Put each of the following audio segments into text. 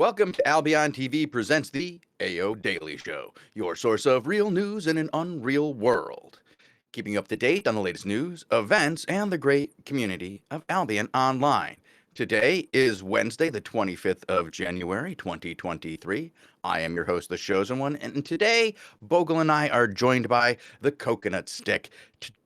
Welcome to Albion TV presents the AO Daily Show, your source of real news in an unreal world. Keeping you up to date on the latest news, events, and the great community of Albion Online. Today is Wednesday, the 25th of January, 2023. I am your host, The Chosen One, and today, Bogle and I are joined by TheCocoNutStick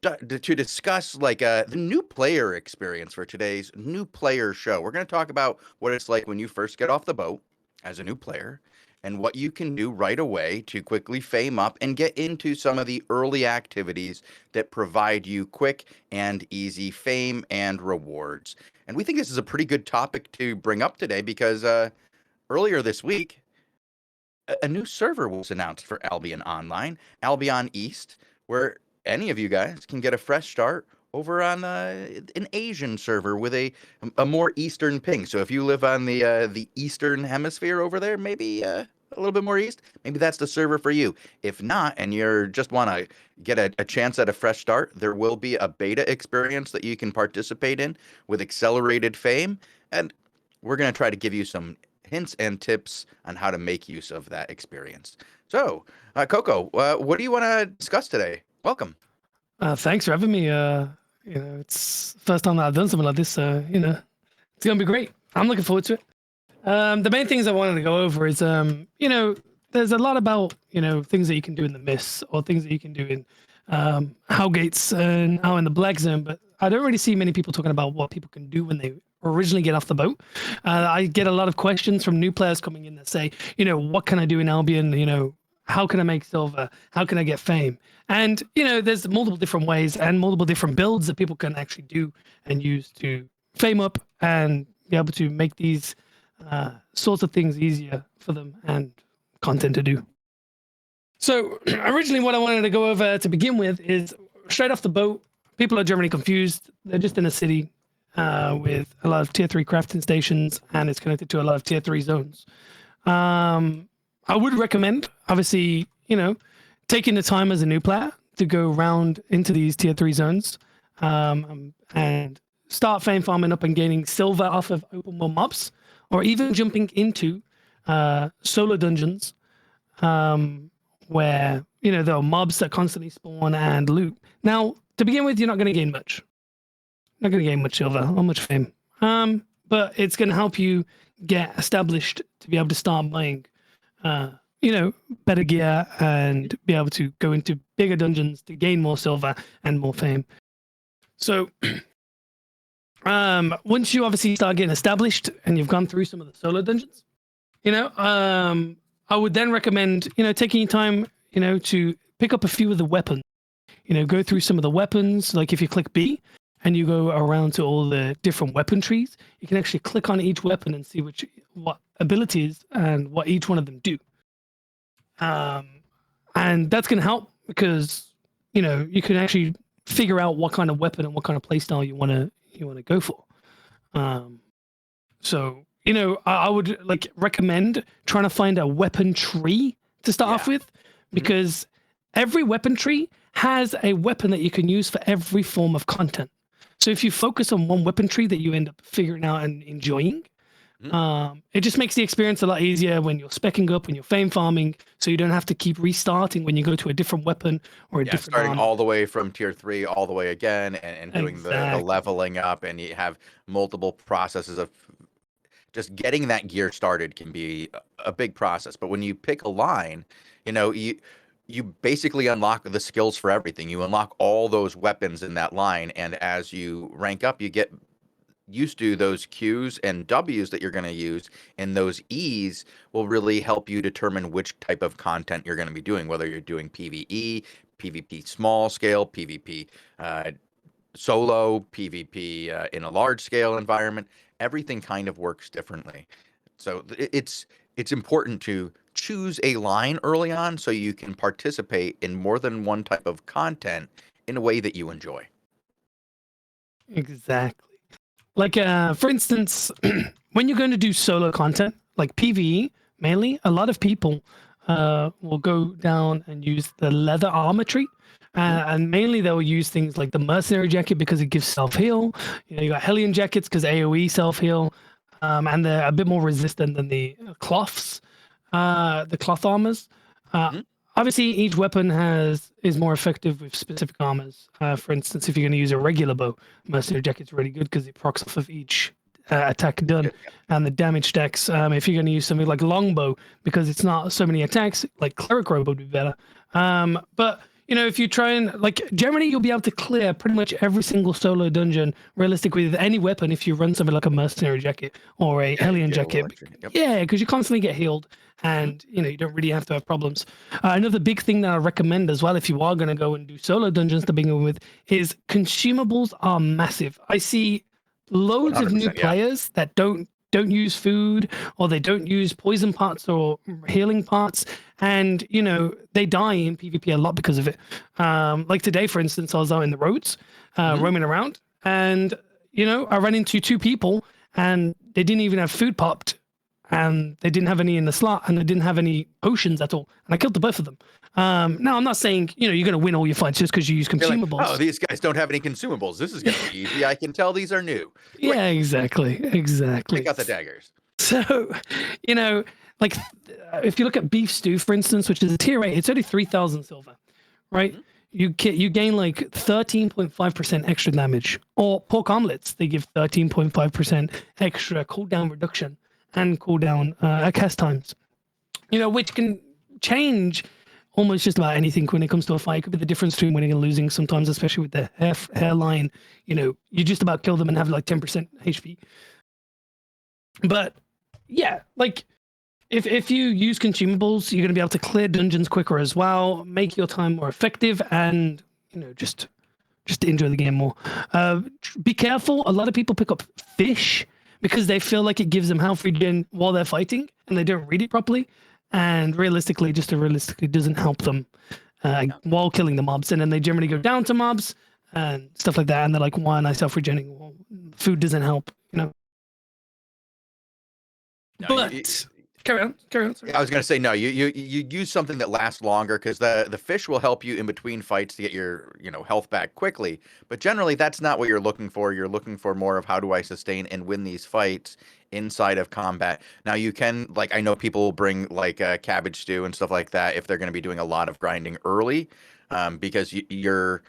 to discuss the new player experience for today's new player show. We're going to talk about what it's like when you first get off the boat as a new player, and what you can do right away to quickly fame up and get into some of the early activities that provide you quick and easy fame and rewards. And we think this is a pretty good topic to bring up today because earlier this week, a new server was announced for Albion Online, Albion East, where any of you guys can get a fresh start over on an Asian server with a more Eastern ping. So if you live on the Eastern Hemisphere over there, maybe a little bit more east, maybe that's the server for you. If not, and you just want to get a chance at a fresh start, there will be a beta experience that you can participate in with accelerated fame, and we're going to try to give you some hints and tips on how to make use of that experience. So, Coco, what do you want to discuss today? Welcome. Thanks for having me. It's the first time that I've done something like this, so it's gonna be great. I'm looking forward to it. The main things I wanted to go over is, there's a lot about things that you can do in the Mists or things that you can do in Hellgates and now in the Black Zone, but I don't really see many people talking about what people can do when they originally get off the boat. I get a lot of questions from new players coming in that say, what can I do in Albion? How can I make silver? How can I get fame? And, there's multiple different ways and multiple different builds that people can actually do and use to fame up and be able to make these sorts of things easier for them and content to do. So originally what I wanted to go over to begin with is straight off the boat, people are generally confused. They're just in a city with a lot of tier 3 crafting stations, and it's connected to a lot of tier 3 zones. I would recommend, obviously, taking the time as a new player to go around into these tier 3 zones and start fame farming up and gaining silver off of open world mobs, or even jumping into solo dungeons where, there are mobs that constantly spawn and loot. Now, to begin with, you're not going to gain much. Not going to gain much silver or much fame. But it's going to help you get established to be able to start buying better gear and be able to go into bigger dungeons to gain more silver and more fame. So once you obviously start getting established and you've gone through some of the solo dungeons, I would then recommend, taking your time, to pick up a few of the weapons, go through some of the weapons. Like if you click B and you go around to all the different weapon trees, you can actually click on each weapon and see what abilities and what each one of them do. And that's going to help because, you can actually figure out what kind of weapon and what kind of playstyle you want to go for. So, I would recommend trying to find a weapon tree to start off with, because every weapon tree has a weapon that you can use for every form of content. So if you focus on one weapon tree that you end up figuring out and enjoying, it just makes the experience a lot easier when you're speccing up, when you're fame farming, so you don't have to keep restarting when you go to a different weapon or a different starting all the way from tier 3 all the way again and doing the leveling up, and you have multiple processes of just getting that gear started can be a big process. But when you pick a line, you basically unlock the skills for everything. You unlock all those weapons in that line, and as you rank up, you get used to those Qs and Ws that you're going to use, and those E's will really help you determine which type of content you're going to be doing, whether you're doing PvE, PvP small scale, PvP solo, PvP in a large scale environment. Everything kind of works differently. So it's important to choose a line early on so you can participate in more than one type of content in a way that you enjoy. Exactly. Like, for instance, when you're going to do solo content, like PvE mainly, a lot of people will go down and use the leather armor tree. And mainly they'll use things like the mercenary jacket because it gives self-heal. You got Hellion jackets because AoE self-heal. and they're a bit more resistant than the cloths, the cloth armors. Mhm. Obviously, each weapon is more effective with specific armors. For instance, if you're going to use a regular bow, mercenary jacket's really good because it procs off of each attack done Yeah. and the damage stacks. If you're going to use something like longbow, because it's not so many attacks, like cleric robe would be better. But if you try and generally you'll be able to clear pretty much every single solo dungeon realistically with any weapon if you run something like a mercenary jacket or a Yeah, you hellion get a little jacket. extra. Yep. Yeah, because you constantly get healed Mhm. and you don't really have to have problems. Another big thing that I recommend as well if you are going to go and do solo dungeons to begin with is consumables are massive. I see loads of new 100%. Yeah. players that don't use food or they don't use poison parts or healing parts and they die in PvP a lot because of it. Like today for instance I was out in the roads Mhm. roaming around and I ran into two people and they didn't even have food popped and they didn't have any in the slot and they didn't have any potions at all and I killed the both of them. Now I'm not saying you're going to win all your fights just because you use You're like, oh, consumables. these guys don't have any consumables. This is going to be easy. I can tell these are new. Yeah, Quick, exactly. take out the daggers. So, you know, like if you look at beef stew, for instance, which is a tier 8, it's only 3,000 silver, right? Mhm. You gain like 13.5% extra damage. Or pork omelets, they give 13.5% extra cooldown reduction and cooldown cast times. Which can change almost just about anything when it comes to a fight. It could be the difference between winning and losing sometimes, especially with the hairline. You just about kill them and have like 10% HP. But yeah, like if you use consumables, you're going to be able to clear dungeons quicker as well, make your time more effective, and just enjoy the game more. Be careful. A lot of people pick up fish because they feel like it gives them health regen while they're fighting, and they don't read it properly. And realistically, doesn't help them while killing the mobs. And then they generally go down to mobs and stuff like that. And they're like, "Why am I self-regening? Well, food doesn't help." No, But carry on. Sorry. I was gonna say no. You use something that lasts longer because the fish will help you in between fights to get your health back quickly. But generally, that's not what you're looking for. You're looking for more of how do I sustain and win these fights inside of combat. Now you can I know people will bring cabbage stew and stuff like that if they're going to be doing a lot of grinding early, because your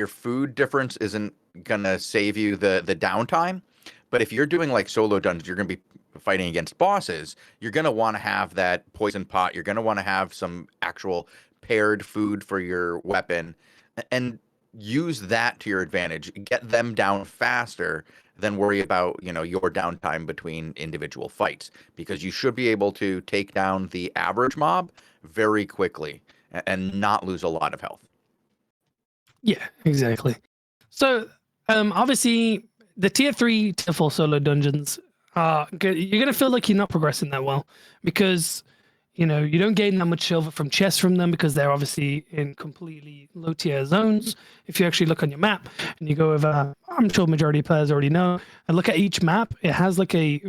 food difference isn't gonna save you the downtime. But if you're doing solo dungeons, you're gonna be fighting against bosses. You're gonna want to have that poison pot. You're gonna want to have some actual paired food for your weapon, and use that to your advantage. Get them down faster than worry about your downtime between individual fights, because you should be able to take down the average mob very quickly and not lose a lot of health. Yeah, exactly. So, obviously, the tier 3, tier 4 solo dungeons are good. You're gonna feel like you're not progressing that well because you don't gain that much silver from chests from them because they're obviously in completely low tier zones. If you actually look on your map and you go over, I'm sure majority of players already know, and look at each map, it has like a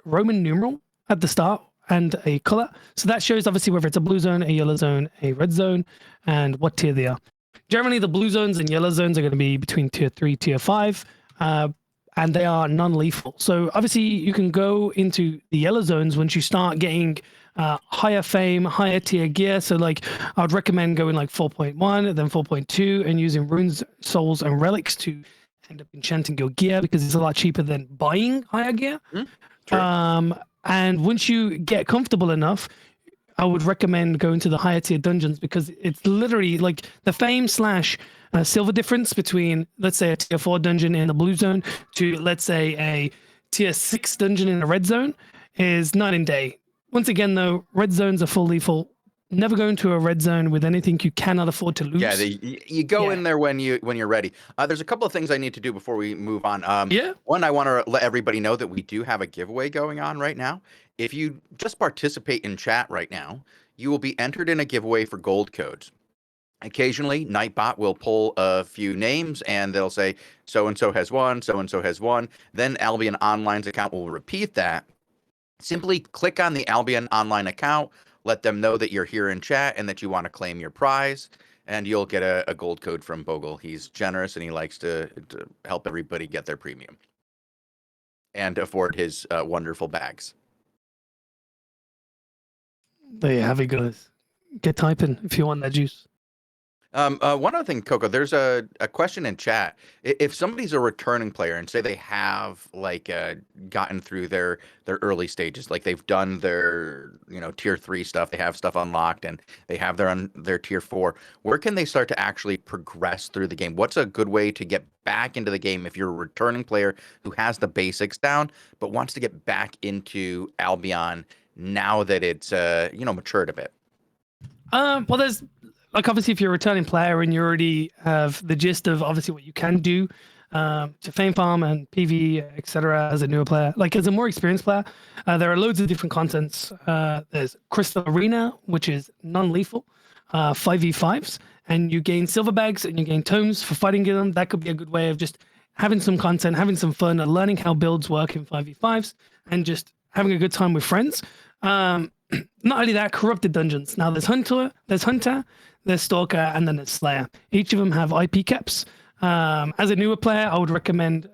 Roman numeral at the start and a color. So that shows obviously whether it's a blue zone, a yellow zone, a red zone, and what tier they are. Generally, the blue zones and yellow zones are going to be between tier 3, tier 5, and they are non-lethal. So obviously, you can go into the yellow zones once you start getting higher fame, higher tier gear. So I would recommend going 4.1 and then 4.2 and using runes, souls, and relics to end up enchanting your gear because it's a lot cheaper than buying higher gear. Mhm. True. And once you get comfortable enough, I would recommend going to the higher tier dungeons because it's literally like the fame slash silver difference between, let's say, a tier 4 dungeon in the blue zone to, let's say, a tier 6 dungeon in the red zone is night and day. Once again, though, red zones are full lethal. Never go into a red zone with anything you cannot afford to lose. Yeah, you go in there when you're ready. There's a couple of things I need to do before we move on. Yeah. One, I want to let everybody know that we do have a giveaway going on right now. If you just participate in chat right now, you will be entered in a giveaway for gold codes. Occasionally, Nightbot will pull a few names and they'll say, so and so has won, so and so has won. Then Albion Online's account will repeat that. Simply click on the Albion Online account, let them know that you're here in chat and that you want to claim your prize, and you'll get a gold code from Bogle. He's generous and he likes to help everybody get their premium. and afford his wonderful bags. There you have it, guys. Get typing if you want that juice. One other thing, Coco, there's a question in chat. If somebody's a returning player and say they have like gotten through their early stages, like they've done their tier 3 stuff, they have stuff unlocked, and they have their tier 4, where can they start to actually progress through the game? What's a good way to get back into the game if you're a returning player who has the basics down but wants to get back into Albion now that it's matured a bit? Well, there's like obviously if you're a returning player and you already have the gist of obviously what you can do to fame farm and PV, etc. As a newer player, like as a more experienced player, there are loads of different contents. There's Crystal Arena, which is non-lethal, 5v5s, and you gain silver bags and you gain tomes for fighting in them. That could be a good way of just having some content, having some fun, and learning how builds work in 5v5s, and just having a good time with friends. Not only that, corrupted dungeons. Now there's Hunter, there's Stalker, and then there's Slayer. Each of them have IP caps. As a newer player, I would recommend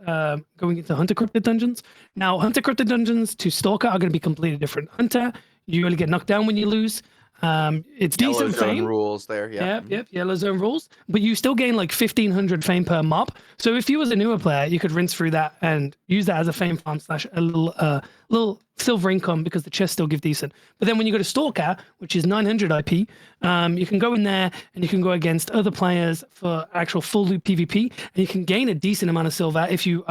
going into Hunter corrupted dungeons. Now, Hunter corrupted dungeons to Stalker are going to be completely different. Hunter, you only get knocked down when you lose. It's Yellow decent zone fame. rules there. Yep. Yellow zone rules. But you still gain like 1,500 fame per mob. So if you was a newer player, you could rinse through that and use that as a fame farm / a little silver income because the chests still give decent. But then when you go to Stalker, which is 900 IP, you can go in there and you can go against other players for actual full loop PvP, and you can gain a decent amount of silver if you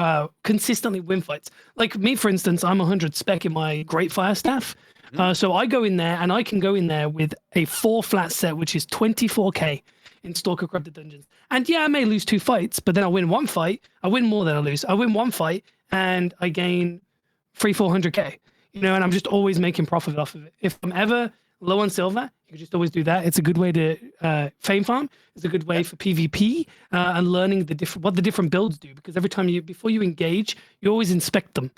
consistently win fights. Like me, for instance, I'm 100 spec in my Great Fire Staff. So I go in there and I can go in there with a 4 flat set, which is 24k in Stalker Corrupted Dungeons. And yeah, I may lose 2 fights, but then I win 1 fight. I win more than I lose. I win 1 fight and I gain 400k, and I'm just always making profit off of it. If I'm ever low on silver, you can just always do that. It's a good way to fame farm. It's a good way for PvP and learning what the different builds do, because every time before you engage, you always inspect them.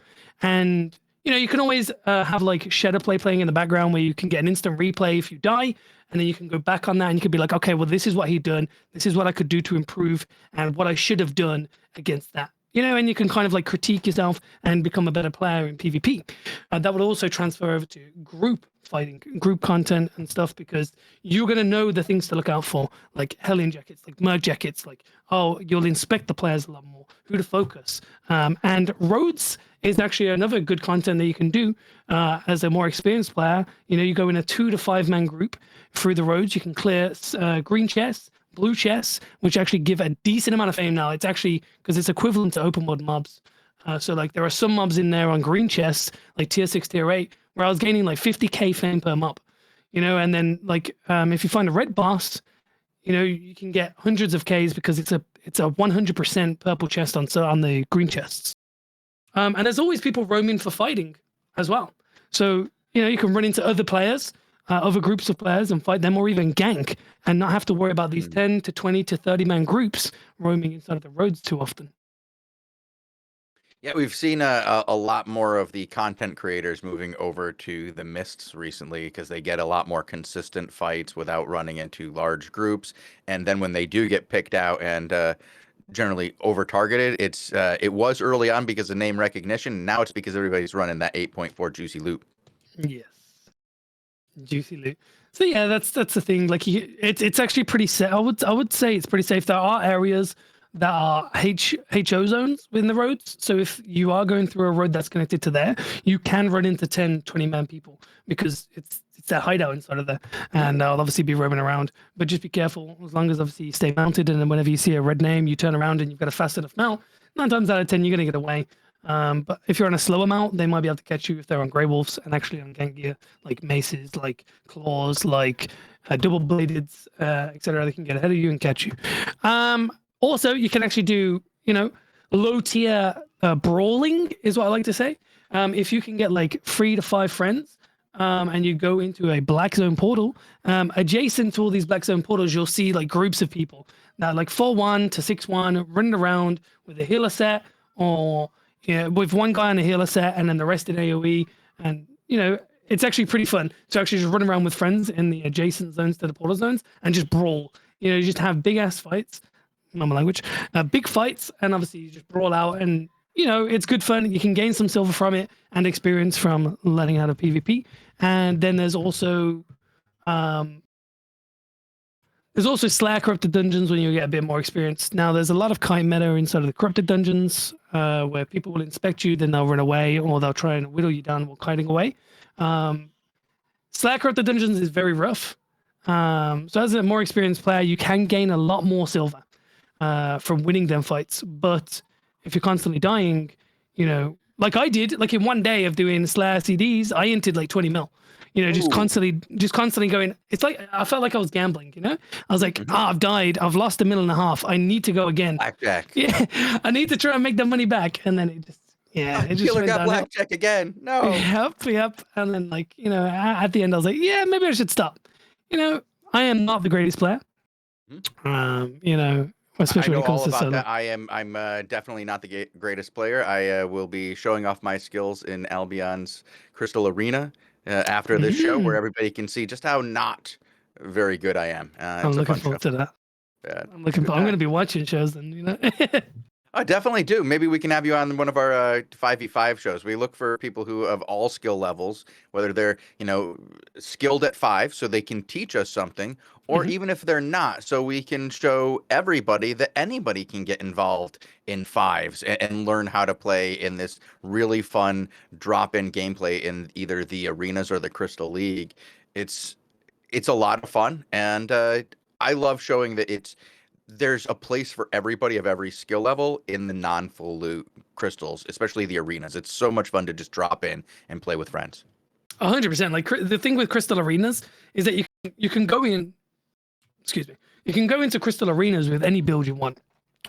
And you can always have like Shadow playing in the background where you can get an instant replay if you die, and then you can go back on that and you can be like, okay, well, this is what he done. This is what I could do to improve and what I should have done against that. And you can kind of like critique yourself and become a better player in PvP. That would also transfer over to group fighting, group content and stuff, because you're going to know the things to look out for, like Hellion jackets, like Merc jackets, like, you'll inspect the players a lot more, who to focus. And roads is actually another good content that you can do as a more experienced player. You go in a 2 to 5 man group through the roads. You can clear green chests, blue chests, which actually give a decent amount of fame now. It's actually because it's equivalent to open world mobs. So like there are some mobs in there on green chests, like tier 6, tier 8, where I was gaining like 50k fame per mob. And then like if you find a red boss, you can get hundreds of Ks because it's a 100% purple chest on the green chests. And there's always people roaming for fighting as well. So, you can run into other players, other groups of players and fight them, or even gank, and not have to worry about these 10 to 20 to 30 man groups roaming inside of the roads too often. Yeah, we've seen a lot more of the content creators moving over to the Mists recently because they get a lot more consistent fights without running into large groups. And then when they do get picked out and generally over targeted, it was early on because of name recognition. Now it's because everybody's running that 8.4 juicy loot. Yes, juicy loot. So yeah, that's the thing. Like it's actually pretty safe. I would say it's pretty safe. There are areas that are HO zones within the roads. So if you are going through a road that's connected to there, you can run into 10, 20 man people because it's their hideout inside of there, and they'll obviously be roaming around. But just be careful, as long as obviously you stay mounted, and then whenever you see a red name, you turn around and you've got a fast enough mount. 9 times out of 10, you're gonna get away. But if you're on a slower mount, they might be able to catch you if they're on Grey Wolves and actually on gank gear, like maces, like claws, like double bladed, etc. They can get ahead of you and catch you. Also, you can actually do, low tier brawling is what I like to say. If you can get like 3 to 5 friends, and you go into a black zone portal, adjacent to all these black zone portals, you'll see like groups of people that like 4-1 to 6-1 running around with a healer set, or with one guy on a healer set and then the rest in AoE. And it's actually pretty fun to actually just run around with friends in the adjacent zones to the portal zones and just brawl. You just have big ass fights. Not my language. Big fights, and obviously you just brawl out, and you know, it's good fun. You can gain some silver from it and experience from learning how to PvP. And then there's also Slayer corrupted dungeons when you get a bit more experience. Now, there's a lot of kite meta inside of the corrupted dungeons where people will inspect you, then they'll run away, or they'll try and whittle you down while kiting away. Slayer corrupted dungeons is very rough. So as a more experienced player, you can gain a lot more silver from winning them fights. But if you're constantly dying, you know, like I did, like in one day of doing Slayer CDs, I entered like 20 mil. You know, just constantly going. It's like I felt like I was gambling. You know, I was like, I've died. I've lost $1.5 million. I need to go again. Blackjack. Yeah, I need to try and make the money back. And then it just, it just Killer went got downhill. blackjack again. No. Yep. And then, like, you know, at the end, I was like, yeah, maybe I should stop. You know, I am not the greatest player. You know, especially when it comes to solo. That. I'm definitely not the greatest player. I will be showing off my skills in Albion's Crystal Arena after this show, where everybody can see just how not very good I am. I'm looking forward to that. I'm going to be watching shows then, you know. I definitely do. Maybe we can have you on one of our 5v5 shows. We look for people who have all skill levels, whether they're, you know, skilled at 5 so they can teach us something, or even if they're not, so we can show everybody that anybody can get involved in 5s and learn how to play in this really fun drop-in gameplay in either the arenas or the Crystal League. It's a lot of fun, and I love showing that there's a place for everybody of every skill level in the non-full loot crystals, especially the arenas. It's so much fun to just drop in and play with friends. 100%. Like the thing with crystal arenas is that you can go in. Excuse me. You can go into crystal arenas with any build you want.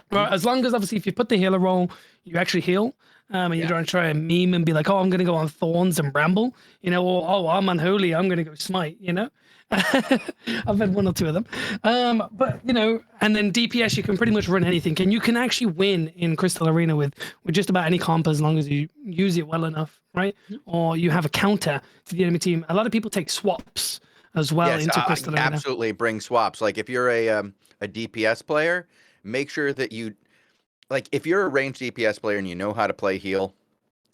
Well, as long as obviously if you put the healer role, you actually heal. And you don't try and meme and be like, oh, I'm going to go on Thorns and Bramble, you know, or oh, I'm unholy, I'm going to go Smite, you know. I've had one or two of them. But, you know, and then DPS, you can pretty much run anything. And you can actually win in Crystal Arena with just about any comp as long as you use it well enough, right? Or you have a counter to the enemy team. A lot of people take swaps as well into Crystal Arena. Absolutely bring swaps. Like if you're a DPS player, make sure that you, like if you're a ranged DPS player and you know how to play heal,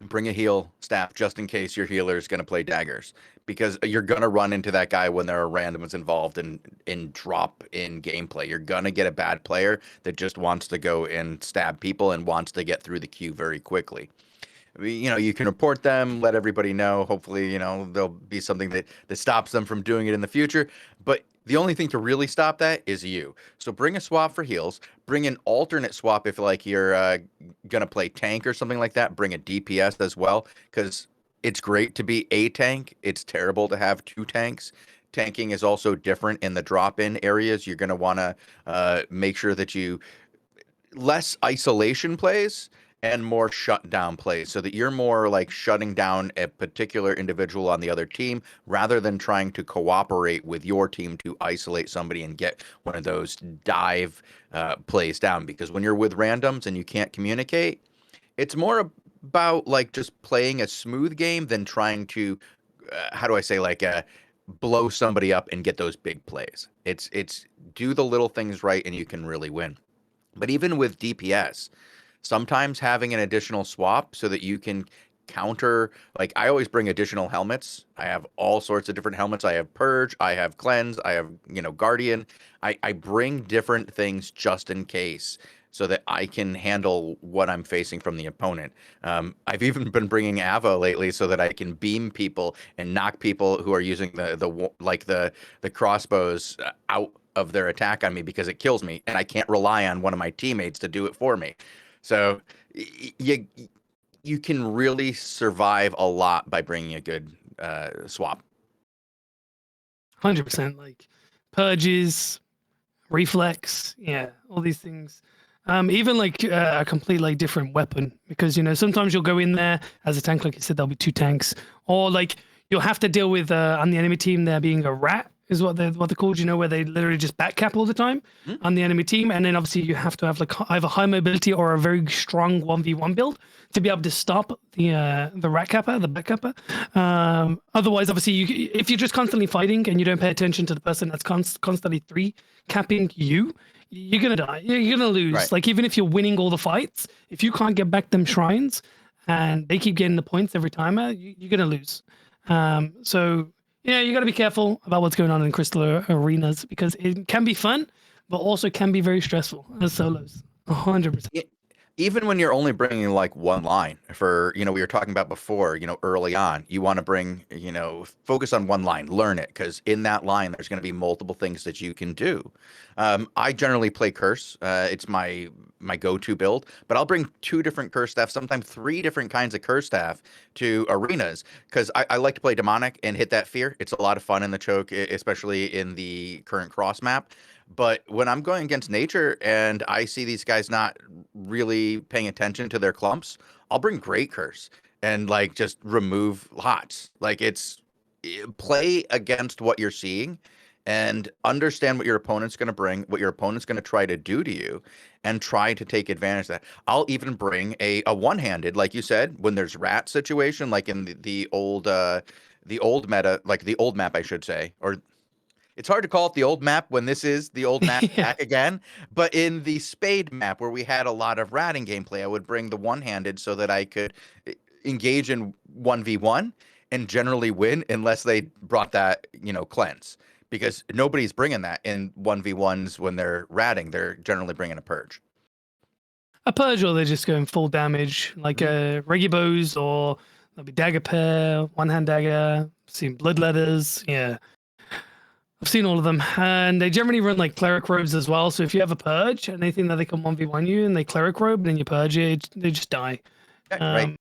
bring a heal staff just in case your healer is going to play daggers, because you're going to run into that guy when there are randoms involved in drop-in gameplay. You're going to get a bad player that just wants to go and stab people and wants to get through the queue very quickly. You know, you can report them, let everybody know. Hopefully, you know, there'll be something that stops them from doing it in the future. But the only thing to really stop that is you. So bring a swap for heals. Bring an alternate swap if like you're going to play tank or something like that. Bring a DPS as well, because it's great to be a tank. It's terrible to have 2 tanks. Tanking is also different in the drop-in areas. You're going to want to make sure that you less isolation plays and more shutdown plays, so that you're more like shutting down a particular individual on the other team rather than trying to cooperate with your team to isolate somebody and get one of those dive plays down. Because when you're with randoms and you can't communicate, it's more about like just playing a smooth game than trying to, how do I say, like blow somebody up and get those big plays. It's do the little things right and you can really win. But even with DPS, sometimes having an additional swap so that you can counter, like I always bring additional helmets. I have all sorts of different helmets. I have Purge, I have Cleanse, I have, you know, Guardian. I bring different things just in case so that I can handle what I'm facing from the opponent. I've even been bringing Ava lately so that I can beam people and knock people who are using the crossbows out of their attack on me, because it kills me and I can't rely on one of my teammates to do it for me. So you can really survive a lot by bringing a good swap. 100%. Like purges, reflex, yeah, all these things. Even like a complete like different weapon, because you know sometimes you'll go in there as a tank, like you said, there'll be 2 tanks, or like you'll have to deal with on the enemy team there being a rat is what they're called, you know, where they literally just back cap all the time on the enemy team. And then obviously you have to have like either high mobility or a very strong 1v1 build to be able to stop the rat capper, the back capper. Otherwise, obviously, if you're just constantly fighting and you don't pay attention to the person that's constantly 3 capping you, you're gonna die. You're gonna lose. Right. Like even if you're winning all the fights, if you can't get back them shrines, and they keep getting the points every time, you're gonna lose. So yeah, you got to be careful about what's going on in crystal arenas because it can be fun, but also can be very stressful as solos. 100%. Even when you're only bringing like one line for, we were talking about before, early on, you want to bring, focus on one line, learn it, because in that line, there's going to be multiple things that you can do. I generally play Curse. It's my go-to build, but I'll bring 2 different Curse staff, sometimes 3 different kinds of Curse staff to arenas because I like to play Demonic and hit that fear. It's a lot of fun in the choke, especially in the current cross map. But when I'm going against nature and I see these guys not really paying attention to their clumps, I'll bring Great Curse and like just remove lots. Like play against what you're seeing and understand what your opponent's going to bring, what your opponent's going to try to do to you, and try to take advantage of that. I'll even bring a one-handed, like you said, when there's rat situation, like in the old meta, like the old map, I should say, or it's hard to call it the old map when this is the old map Yeah. back again. But in the Spade map, where we had a lot of ratting gameplay, I would bring the one-handed so that I could engage in 1v1 and generally win unless they brought that, cleanse. Because nobody's bringing that in 1v1s when they're ratting. They're generally bringing a purge. A purge, or they're just going full damage, like a Regibos, or there'll be dagger pair, one hand dagger. Seen bloodletters, yeah. I've seen all of them, and they generally run like cleric robes as well. So if you have a purge and they think that they can 1v1 you and they cleric robe and then you purge it, they just die. Yeah, right.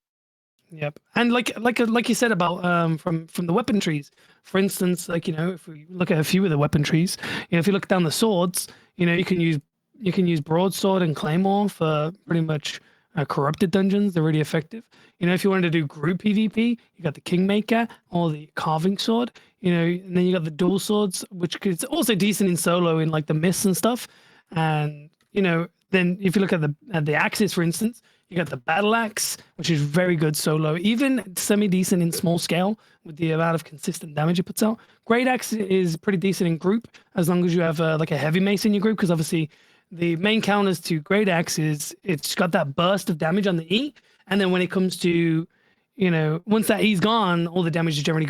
Yep. And like you said about from the weapon trees, for instance, like if we look at a few of the weapon trees, if you look down the swords, you can use broadsword and claymore for pretty much corrupted dungeons. They're really effective. If you wanted to do group PvP, you got the Kingmaker or the carving sword. And then you got the dual swords, which is also decent in solo in like the mists and stuff. And then if you look at the axes, for instance, you got the battle axe, which is very good solo, even semi decent in small scale with the amount of consistent damage it puts out. Great axe is pretty decent in group as long as you have like a heavy mace in your group, because obviously the main counters to great axe is it's got that burst of damage on the E, and then when it comes to once that E's gone, all the damage is generally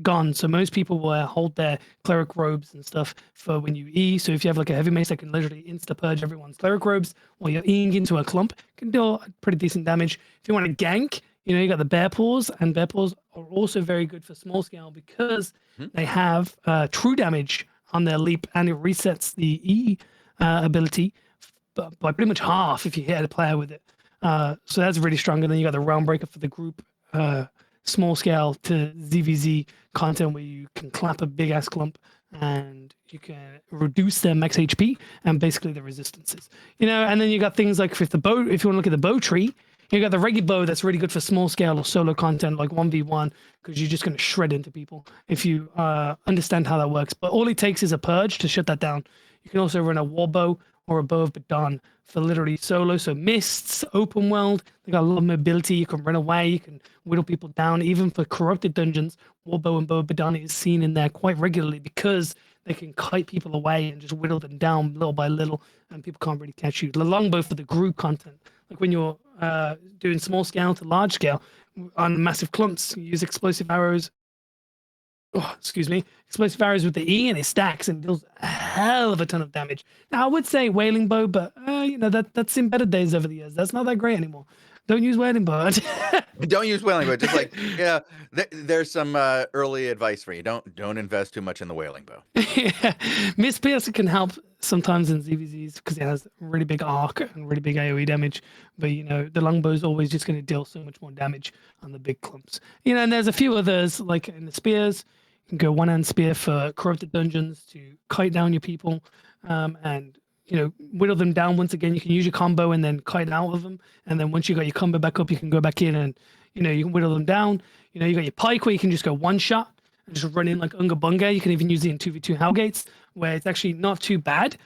gone. So most people will hold their cleric robes and stuff for when you E. So if you have like a heavy mace that can literally insta purge everyone's cleric robes, or you're Eing into a clump, can do pretty decent damage. If you want to gank, you got the bear paws, and bear paws are also very good for small scale because they have true damage on their leap, and it resets the E ability by pretty much half if you hit a player with it. So that's really strong. And then you got the realm breaker for the group small scale to ZVZ content where you can clap a big ass clump and you can reduce their max HP and basically the resistances. And then you got things like if you want to look at the bow tree, you got the Regi bow that's really good for small scale or solo content like 1v1, because you're just going to shred into people if you understand how that works. But all it takes is a purge to shut that down. You can also run a war bow or a bow of Badan for literally solo. So mists, open world, they got a lot of mobility. You can run away, you can whittle people down. Even for corrupted dungeons, Warbow and Bow of Badan is seen in there quite regularly because they can kite people away and just whittle them down little by little, and people can't really catch you. The longbow for the group content, like when you're doing small scale to large scale on massive clumps, you use explosive arrows. Explosive arrows with the E, and it stacks and deals a hell of a ton of damage. Now I would say wailing bow, but that's in better days over the years. That's not that great anymore. Don't use wailing bow. Don't use wailing bow. Just like there's some early advice for you. Don't invest too much in the wailing bow. Yeah. Miss Pierce can help sometimes in ZVZs because it has really big arc and really big AoE damage. But the longbow is always just going to deal so much more damage on the big clumps. And there's a few others like in the spears. You can go one-hand spear for corrupted dungeons to kite down your people, and whittle them down. Once again, you can use your combo and then kite out of them. And then once you got your combo back up, you can go back in and you can whittle them down. You got your pike where you can just go one shot and just run in like Unga Bunga. You can even use it in 2v2 Hellgates where it's actually not too bad,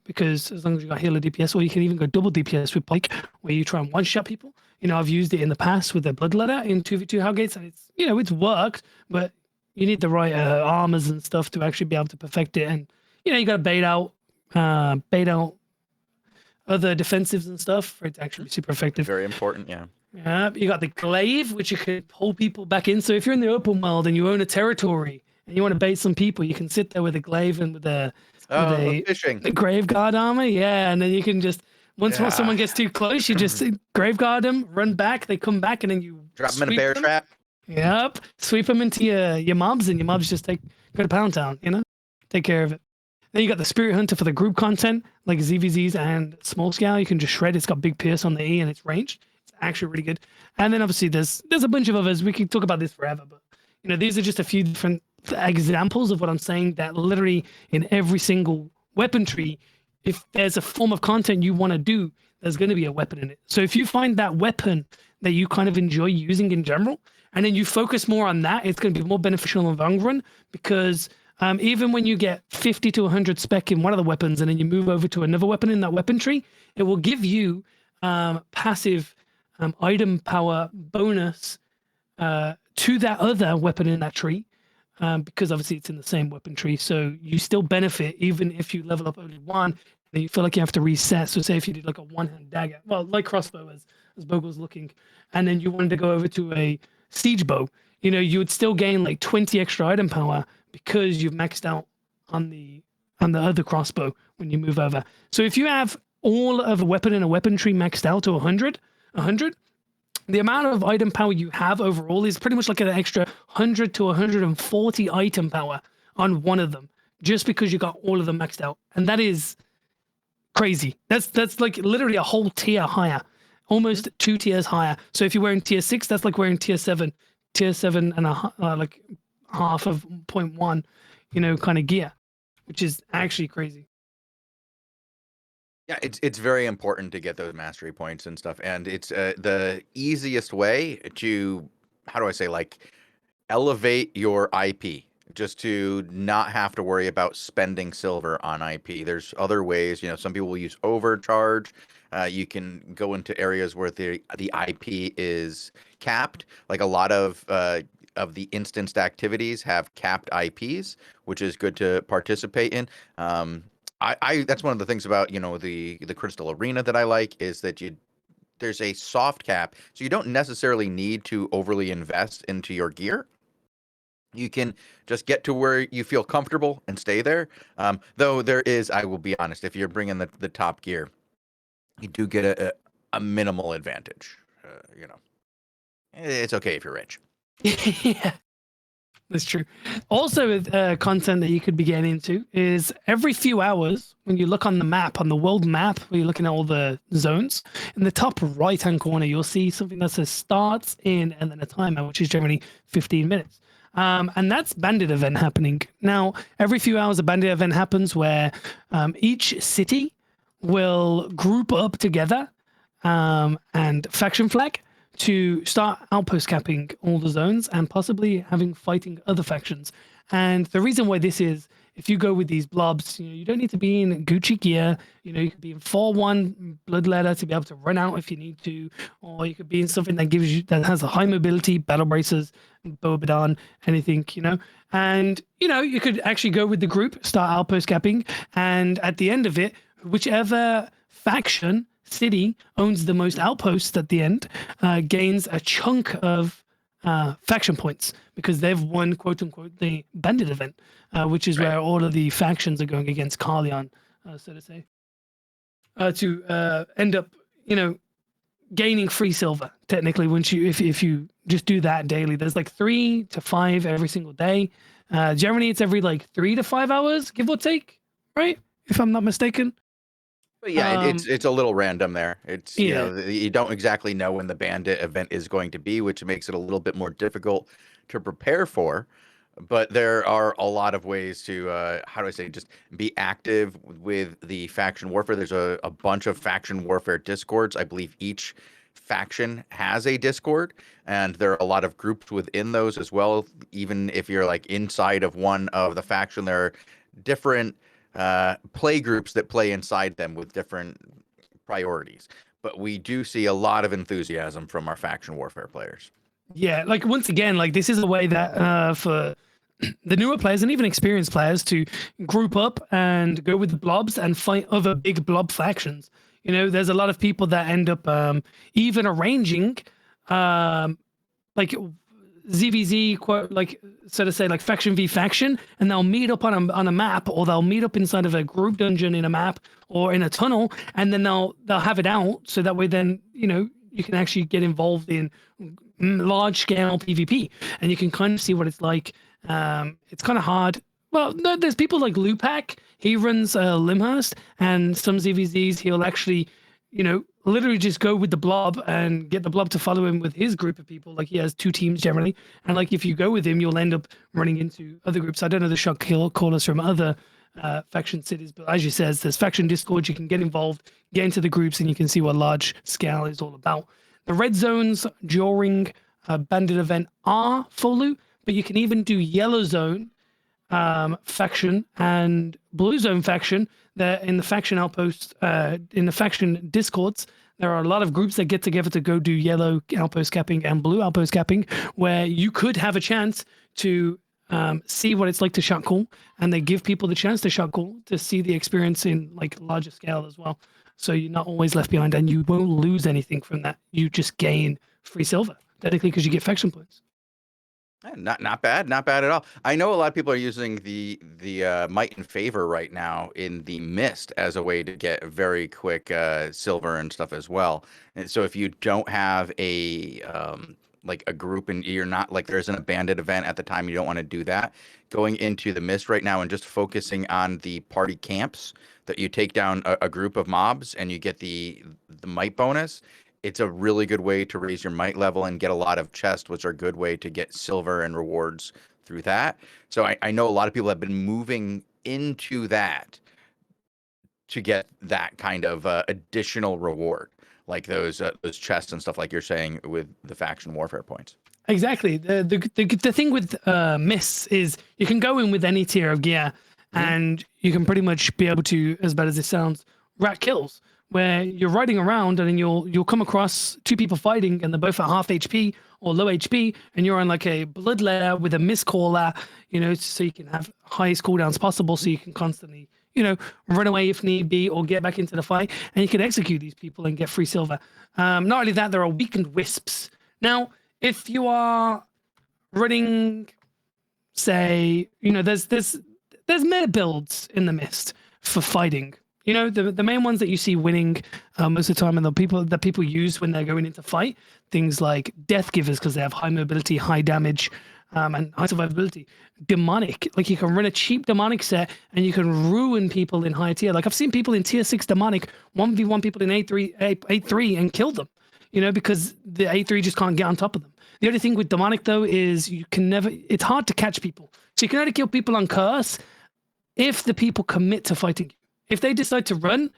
because as long as you got healer DPS, or you can even go double DPS with pike where you try and one shot people. I've used it in the past with the bloodletter in 2v2 Hellgates, and it's worked, but you need the right armors and stuff to actually be able to perfect it. And you got to bait out bait out other defensives and stuff for it to actually be super effective. Very important, yeah. Yeah, you got the glaive, which you can pull people back in. So if you're in the open world and you own a territory and you want to bait some people, you can sit there with a glaive and with a Fishing. grave guard armor. Yeah, and then you can just once someone gets too close, you just grave guard them, run back, they come back, and then you Drop them in a bear trap. Yep, sweep them into your mobs, and your mobs just go to Pound Town. Take care of it. Then you got the Spirit Hunter for the group content, like ZVZs and Small Scale. You can just shred. It's got big pierce on the E and it's ranged. It's actually really good. And then obviously there's a bunch of others. We can talk about this forever, but these are just a few different examples of what I'm saying. That literally in every single weapon tree, if there's a form of content you want to do, there's going to be a weapon in it. So if you find that weapon that you kind of enjoy using in general, and then you focus more on that, it's going to be more beneficial in the long run because. Even when you get 50 to 100 spec in one of the weapons and then you move over to another weapon in that weapon tree, it will give you passive item power bonus to that other weapon in that tree because obviously it's in the same weapon tree. So you still benefit even if you level up only one and you feel like you have to reset. So say if you did like a one-hand dagger, well, like crossbow as Bogle's looking, and then you wanted to go over to a siege bow, you would still gain like 20 extra item power because you've maxed out on the other crossbow when you move over. So if you have all of a weapon in a weapon tree maxed out to 100, the amount of item power you have overall is pretty much like an extra 100 to 140 item power on one of them, just because you got all of them maxed out. And that is crazy. That's like literally a whole tier higher, almost 2 tiers higher. So if you're wearing tier 6, that's like wearing tier 7 and like half of 0.1, kind of gear, which is actually crazy. Yeah, it's very important to get those mastery points and stuff, and it's the easiest way to, how do I say, like, elevate your IP, just to not have to worry about spending silver on IP. There's other ways, some people will use overcharge. You can go into areas where the IP is capped, like a lot of the instanced activities have capped IPs, which is good to participate in. I that's one of the things about the Crystal Arena that I like is that there's a soft cap, so you don't necessarily need to overly invest into your gear. You can just get to where you feel comfortable and stay there. Though there is, I will be honest, if you're bringing the top gear, you do get a minimal advantage. It's okay if you're rich. Yeah, that's true. Also, with content that you could be getting into is every few hours when you look on the map, on the world map, where you're looking at all the zones, in the top right-hand corner, you'll see something that says starts in and then a timer, which is generally 15 minutes. And that's bandit event happening. Now, every few hours, a bandit event happens where each city will group up together and faction flag to start outpost capping all the zones and possibly having fighting other factions. And the reason why this is, if you go with these blobs, you don't need to be in Gucci gear. You could be in 4-1 bloodletter to be able to run out if you need to, or you could be in something that has a high mobility, battle bracers, Bobadan, anything, And you could actually go with the group, start outpost capping, and at the end of it, whichever faction city owns the most outposts at the end gains a chunk of faction points because they've won, quote unquote, the bandit event, which is where all of the factions are going against Carleon, so to say, to end up, gaining free silver. Technically, if you just do that daily, there's like 3 to 5 every single day. Generally, it's every like 3 to 5 hours, give or take, right? If I'm not mistaken. But yeah, it's a little random there. It's you don't exactly know when the bandit event is going to be, which makes it a little bit more difficult to prepare for. But there are a lot of ways to how do I say, just be active with the faction warfare. There's a bunch of faction warfare discords. I believe each faction has a discord, and there are a lot of groups within those as well. Even if you're like inside of one of the faction, there are different play groups that play inside them with different priorities. But we do see a lot of enthusiasm from our faction warfare players. Yeah, like once again, like this is a way that for the newer players and even experienced players to group up and go with the blobs and fight other big blob factions. There's a lot of people that end up even arranging like ZVZ, like so to say, like faction v faction, and they'll meet up on a map, or they'll meet up inside of a group dungeon in a map or in a tunnel, and then they'll have it out so that way then you can actually get involved in large scale PvP, and you can kind of see what it's like. It's kind of hard. Well, no, there's people like Lupac. He runs Limhurst, and some ZVZs he'll actually, literally just go with the blob and get the blob to follow him with his group of people. Like he has 2 teams generally, and like if you go with him, you'll end up running into other groups. I don't know the shot callers from other faction cities, but as you says, there's faction Discord. You can get involved, get into the groups, and you can see what large scale is all about. The red zones during a bandit event are full loot, but you can even do yellow zone faction and blue zone faction. That in the faction outposts, in the faction discords, there are a lot of groups that get together to go do yellow outpost capping and blue outpost capping, where you could have a chance to see what it's like to shot call, and they give people the chance to shot call to see the experience in like larger scale as well. So you're not always left behind, and you won't lose anything from that. You just gain free silver, technically, because you get faction points. Not bad, not bad at all. I know a lot of people are using the might and favor right now in the mist as a way to get very quick silver and stuff as well. And so if you don't have a like a group and you're not like there's an abandoned event at the time, you don't want to do that. Going into the mist right now and just focusing on the party camps that you take down a group of mobs and you get the might bonus. It's a really good way to raise your might level and get a lot of chests, which are a good way to get silver and rewards through that. So I know a lot of people have been moving into that to get that kind of additional reward, like those chests and stuff, like you're saying with the faction warfare points. Exactly. The thing with mists is you can go in with any tier of gear, and you can pretty much be able to, as bad as it sounds, rat kills, where you're riding around and then you'll come across 2 people fighting and they're both at half HP or low HP, and you're on like a blood layer with a mist caller, so you can have highest cooldowns possible, so you can constantly, run away if need be or get back into the fight, and you can execute these people and get free silver. Not only that, there are weakened wisps. Now, if you are running, say, there's meta builds in the mist for fighting. The main ones that you see winning most of the time, and the people that people use when they're going into fight, things like Death Givers, because they have high mobility, high damage, and high survivability. Demonic, like you can run a cheap demonic set and you can ruin people in high tier. Like I've seen people in tier 6 demonic 1v1 people in A3 and kill them, because the A3 just can't get on top of them. The only thing with demonic though is it's hard to catch people. So you can only kill people on curse if the people commit to fighting you. If they decide to run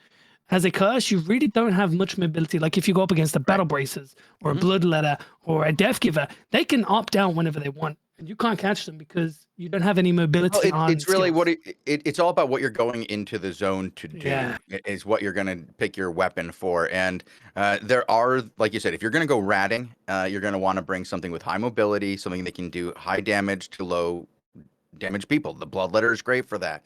as a curse, you really don't have much mobility. Like if you go up against a battle bracers or a bloodletter or a death giver, they can opt out whenever they want, and you can't catch them because you don't have any mobility. Well, it's really what it's all about. What you're going into the zone to do is what you're going to pick your weapon for. And there are, like you said, if you're going to go ratting, you're going to want to bring something with high mobility, something that can do high damage to low damage people. The bloodletter is great for that.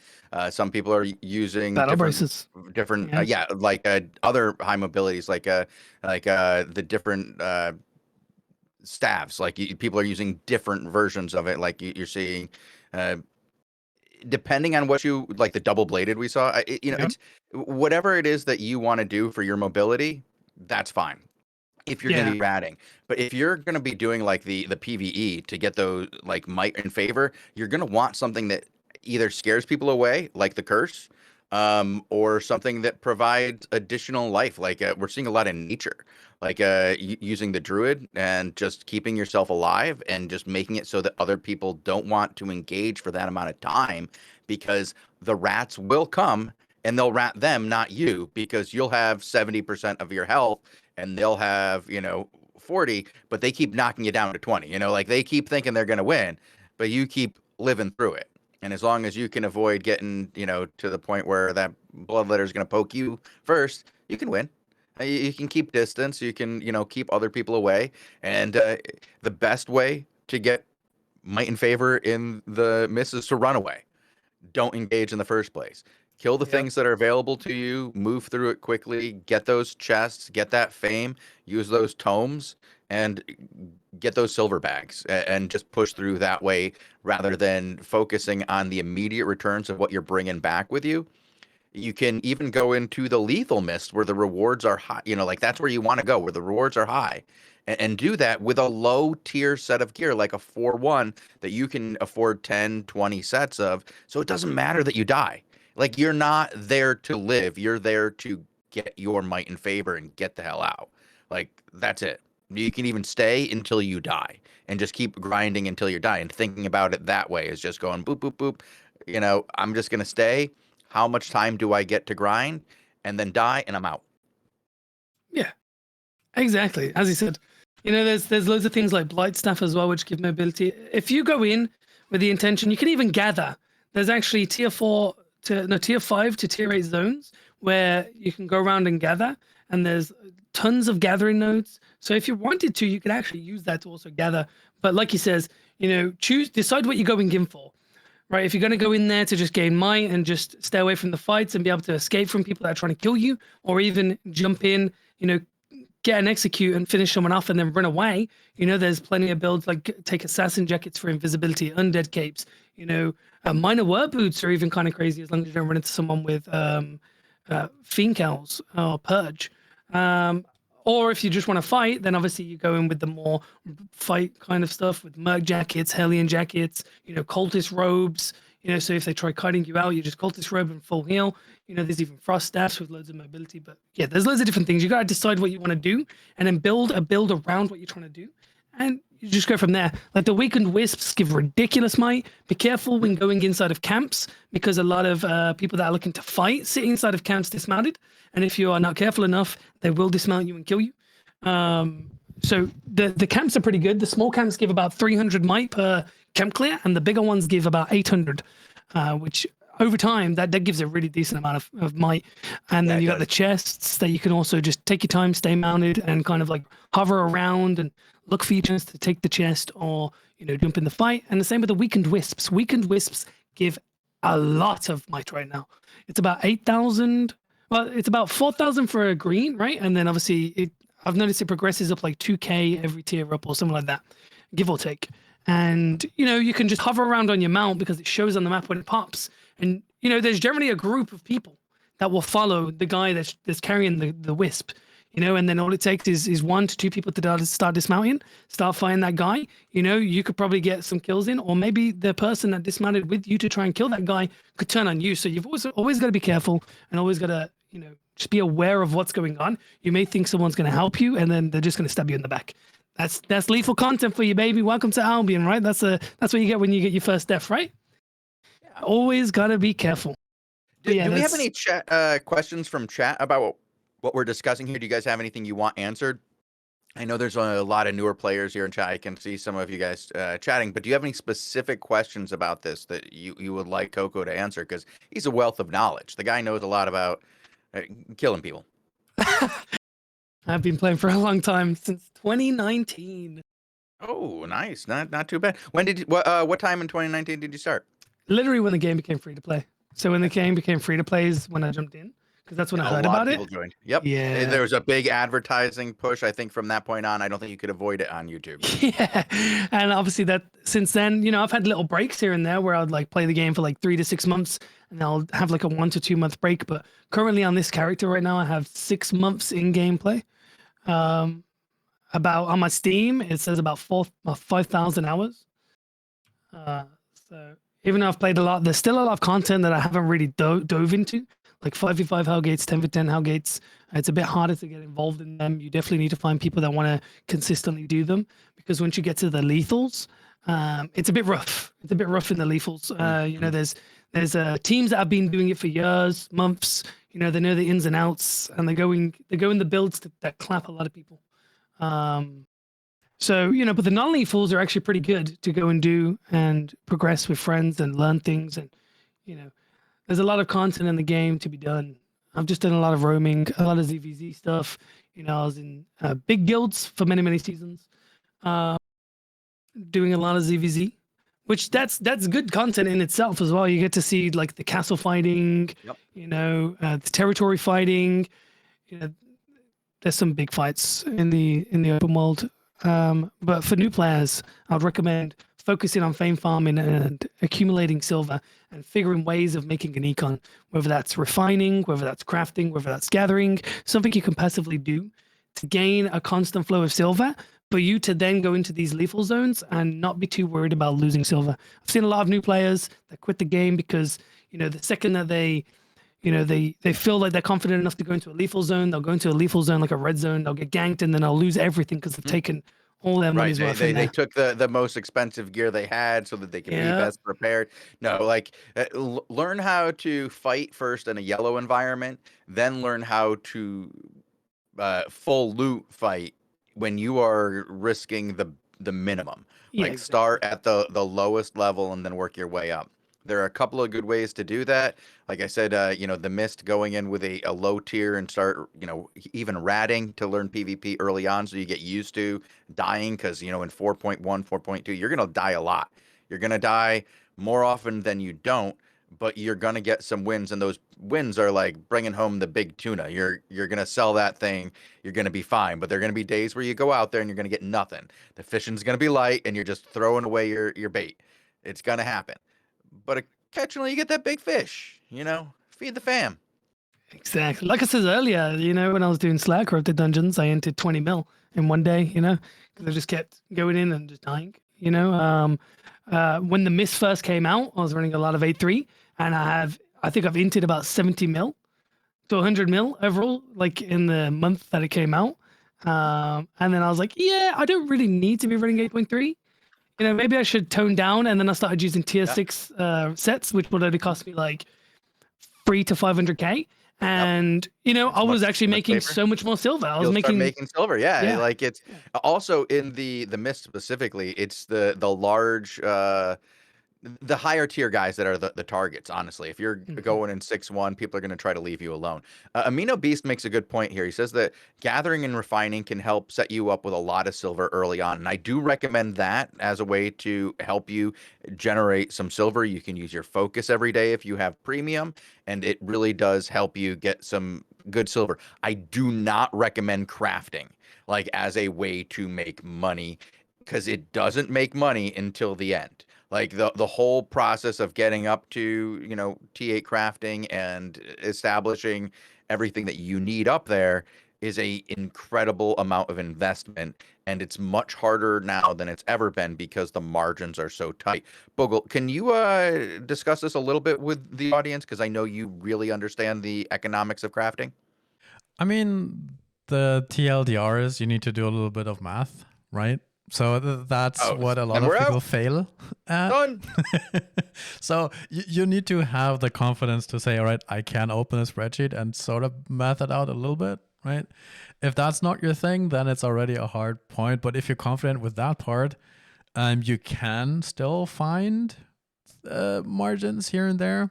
Some people are using battle braces, different like other high mobilities, like the different staves. Like people are using different versions of it. Like you're seeing, depending on what you like, the double bladed we saw. It's whatever it is that you want to do for your mobility. That's fine. If you're going to be ratting, but if you're going to be doing like the PvE to get those like might and favor, you're going to want something that either scares people away, like the curse, or something that provides additional life. Like we're seeing a lot in nature, like using the druid and just keeping yourself alive and just making it so that other people don't want to engage for that amount of time, because the rats will come and they'll rat them, not you, because you'll have 70% of your health and they'll have 40, but they keep knocking you down to 20. Like they keep thinking they're going to win, but you keep living through it. And as long as you can avoid getting to the point where that bloodletter is going to poke you first, you can win. You can keep distance. You can keep other people away. And the best way to get might and favor in the miss is to run away. Don't engage in the first place. Kill the things that are available to you, move through it quickly, get those chests, get that fame, use those tomes, and get those silver bags and just push through that way rather than focusing on the immediate returns of what you're bringing back with you. You can even go into the lethal mist where the rewards are high. Like that's where you want to go, where the rewards are high. And do that with a low tier set of gear, like a 4-1 that you can afford 10, 20 sets of. So it doesn't matter that you die. Like you're not there to live. You're there to get your might and favor and get the hell out. Like that's it. You can even stay until you die and just keep grinding until you die. And thinking about it that way is just going boop, boop, boop. I'm just going to stay. How much time do I get to grind and then die and I'm out? Yeah, exactly. As you said, there's loads of things like blight staff as well, which give mobility. If you go in with the intention, you can even gather. There's actually tier 5 to tier 8 zones where you can go around and gather, and there's tons of gathering nodes. So if you wanted to, you could actually use that to also gather. But like he says, decide what you're going in for. Right, if you're going to go in there to just gain might and just stay away from the fights and be able to escape from people that are trying to kill you, or even jump in, get an execute and finish someone off and then run away, there's plenty of builds like take assassin jackets for invisibility, undead capes, minor word boots are even kind of crazy as long as you don't run into someone with fiend cows or purge. Or if you just want to fight, then obviously you go in with the more fight kind of stuff with merc jackets, Hellion jackets, cultist robes. So if they try kiting you out, you just cultist robe and full heal. There's even frost staffs with loads of mobility. But yeah, there's loads of different things. You got to decide what you want to do and then build a build around what you're trying to do. And you just go from there. Like the weakened wisps give ridiculous might. Be careful when going inside of camps because a lot of people that are looking to fight sit inside of camps dismounted. And if you are not careful enough, they will dismount you and kill you. So the camps are pretty good. The small camps give about 300 might per camp clear, and the bigger ones give about 800, which over time that gives a really decent amount of might. And then you got the chests that you can also just take your time, stay mounted, and kind of like hover around and look for your chance to take the chest or jump in the fight. And the same with the weakened wisps. Weakened wisps give a lot of might right now. It's about 8,000. Well, it's about 4,000 for a green, right? And then obviously I've noticed it progresses up like 2K every tier up or something like that, give or take. And you can just hover around on your mount because it shows on the map when it pops. And there's generally a group of people that will follow the guy that's carrying the wisp. And then all it takes is 1 to 2 people to start dismounting, start fighting that guy. You could probably get some kills in, or maybe the person that dismounted with you to try and kill that guy could turn on you. So you've always got to be careful and always got to, just be aware of what's going on. You may think someone's going to help you, and then they're just going to stab you in the back. That's lethal content for you, baby. Welcome to Albion, right? That's what you get when you get your first death, right? Yeah. Always got to be careful. Do we have any chat questions from chat about what we're discussing here? Do you guys have anything you want answered? I know there's a lot of newer players here in chat. I can see some of you guys chatting, but do you have any specific questions about this that you would like Coco to answer? Because he's a wealth of knowledge. The guy knows a lot about killing people. I've been playing for a long time, since 2019. Oh, nice. Not too bad. When did you, what time in 2019 did you start? Literally when the game became free to play. So when the game became free to play is when I jumped in. Because that's when I heard about it. Joined. Yep. Yeah. There was a big advertising push. I think from that point on, I don't think you could avoid it on YouTube. Yeah. And obviously that since then, I've had little breaks here and there where I'd like play the game for like 3 to 6 months and I'll have like a 1 to 2 month break. But currently on this character right now, I have 6 months in gameplay. About on my Steam, it says about 5,000 hours. So even though I've played a lot, there's still a lot of content that I haven't really dove into. Like 5v5 Hellgates, 10v10 Hellgates. It's a bit harder to get involved in them. You definitely need to find people that want to consistently do them because once you get to the lethals, it's a bit rough. It's a bit rough in the lethals. There's teams that have been doing it for years, months. They know the ins and outs, and they go in the builds that clap a lot of people. So but the non-lethals are actually pretty good to go and do and progress with friends and learn things, and there's a lot of content in the game to be done. I've just done a lot of roaming, a lot of ZVZ stuff. I was in big guilds for many seasons, doing a lot of ZVZ. which that's good content in itself as well. You get to see like the castle fighting, Yep. the territory fighting. You know, there's some big fights in the open world. But for new players, I'd recommend focusing on fame farming and accumulating silver and figuring ways of making an econ, whether that's refining, whether that's crafting, whether that's gathering, something you can passively do to gain a constant flow of silver, but you to then go into these lethal zones and not be too worried about losing silver. I've seen a lot of new players that quit the game because, the second that they feel like they're confident enough to go into a lethal zone, they'll go into a lethal zone like a red zone, they'll get ganked, and then they'll lose everything because they've taken all their Right. money's worth. They took the most expensive gear they had so that they could be best prepared. No, like learn how to fight first in a yellow environment, then learn how to full loot fight when you are risking the minimum. Yeah, Like exactly. start at the lowest level and then work your way up. There are a couple of good ways to do that. Like I said, the mist going in with a low tier and start, even ratting to learn PvP early on so you get used to dying because, in 4.1, 4.2, you're going to die a lot. You're going to die more often than you don't, but you're going to get some wins, and those wins are like bringing home the big tuna. You're going to sell that thing. You're going to be fine, but there are going to be days where you go out there and you're going to get nothing. The fishing's going to be light and you're just throwing away your bait. It's going to happen. But occasionally you get that big fish, feed the fam. Exactly. Like I said earlier, when I was doing Slayer corrupted dungeons, I entered 20 mil in one day, because I just kept going in and just dying. When the mist first came out, I was running a lot of 8.3, and I think I've entered about 70 mil to 100 mil overall, like in the month that it came out. And then I was like, yeah, I don't really need to be running 8.3. Maybe I should tone down. And then I started using tier 6 sets, which would only cost me like 3 to 500k. And I was actually making so much more silver. I was making silver, yeah. Like it's also in the mist specifically. It's the large, the higher tier guys that are the targets. Honestly, if you're going in 6-1, people are going to try to leave you alone. Amino Beast makes a good point here. He says that gathering and refining can help set you up with a lot of silver early on, and I do recommend that as a way to help you generate some silver. You can use your focus every day if you have premium, and it really does help you get some good silver. I do not recommend crafting like as a way to make money because it doesn't make money until the end. Like the whole process of getting up to, T8 crafting and establishing everything that you need up there is a incredible amount of investment, and it's much harder now than it's ever been because the margins are so tight. Bogle, can you discuss this a little bit with the audience? Because I know you really understand the economics of crafting. I mean, the TLDR is you need to do a little bit of math, right? So that's what a lot of people fail at. Done. So you need to have the confidence to say, all right, I can open a spreadsheet and sort of math it out a little bit, right? If that's not your thing, then it's already a hard point. But if you're confident with that part, you can still find margins here and there.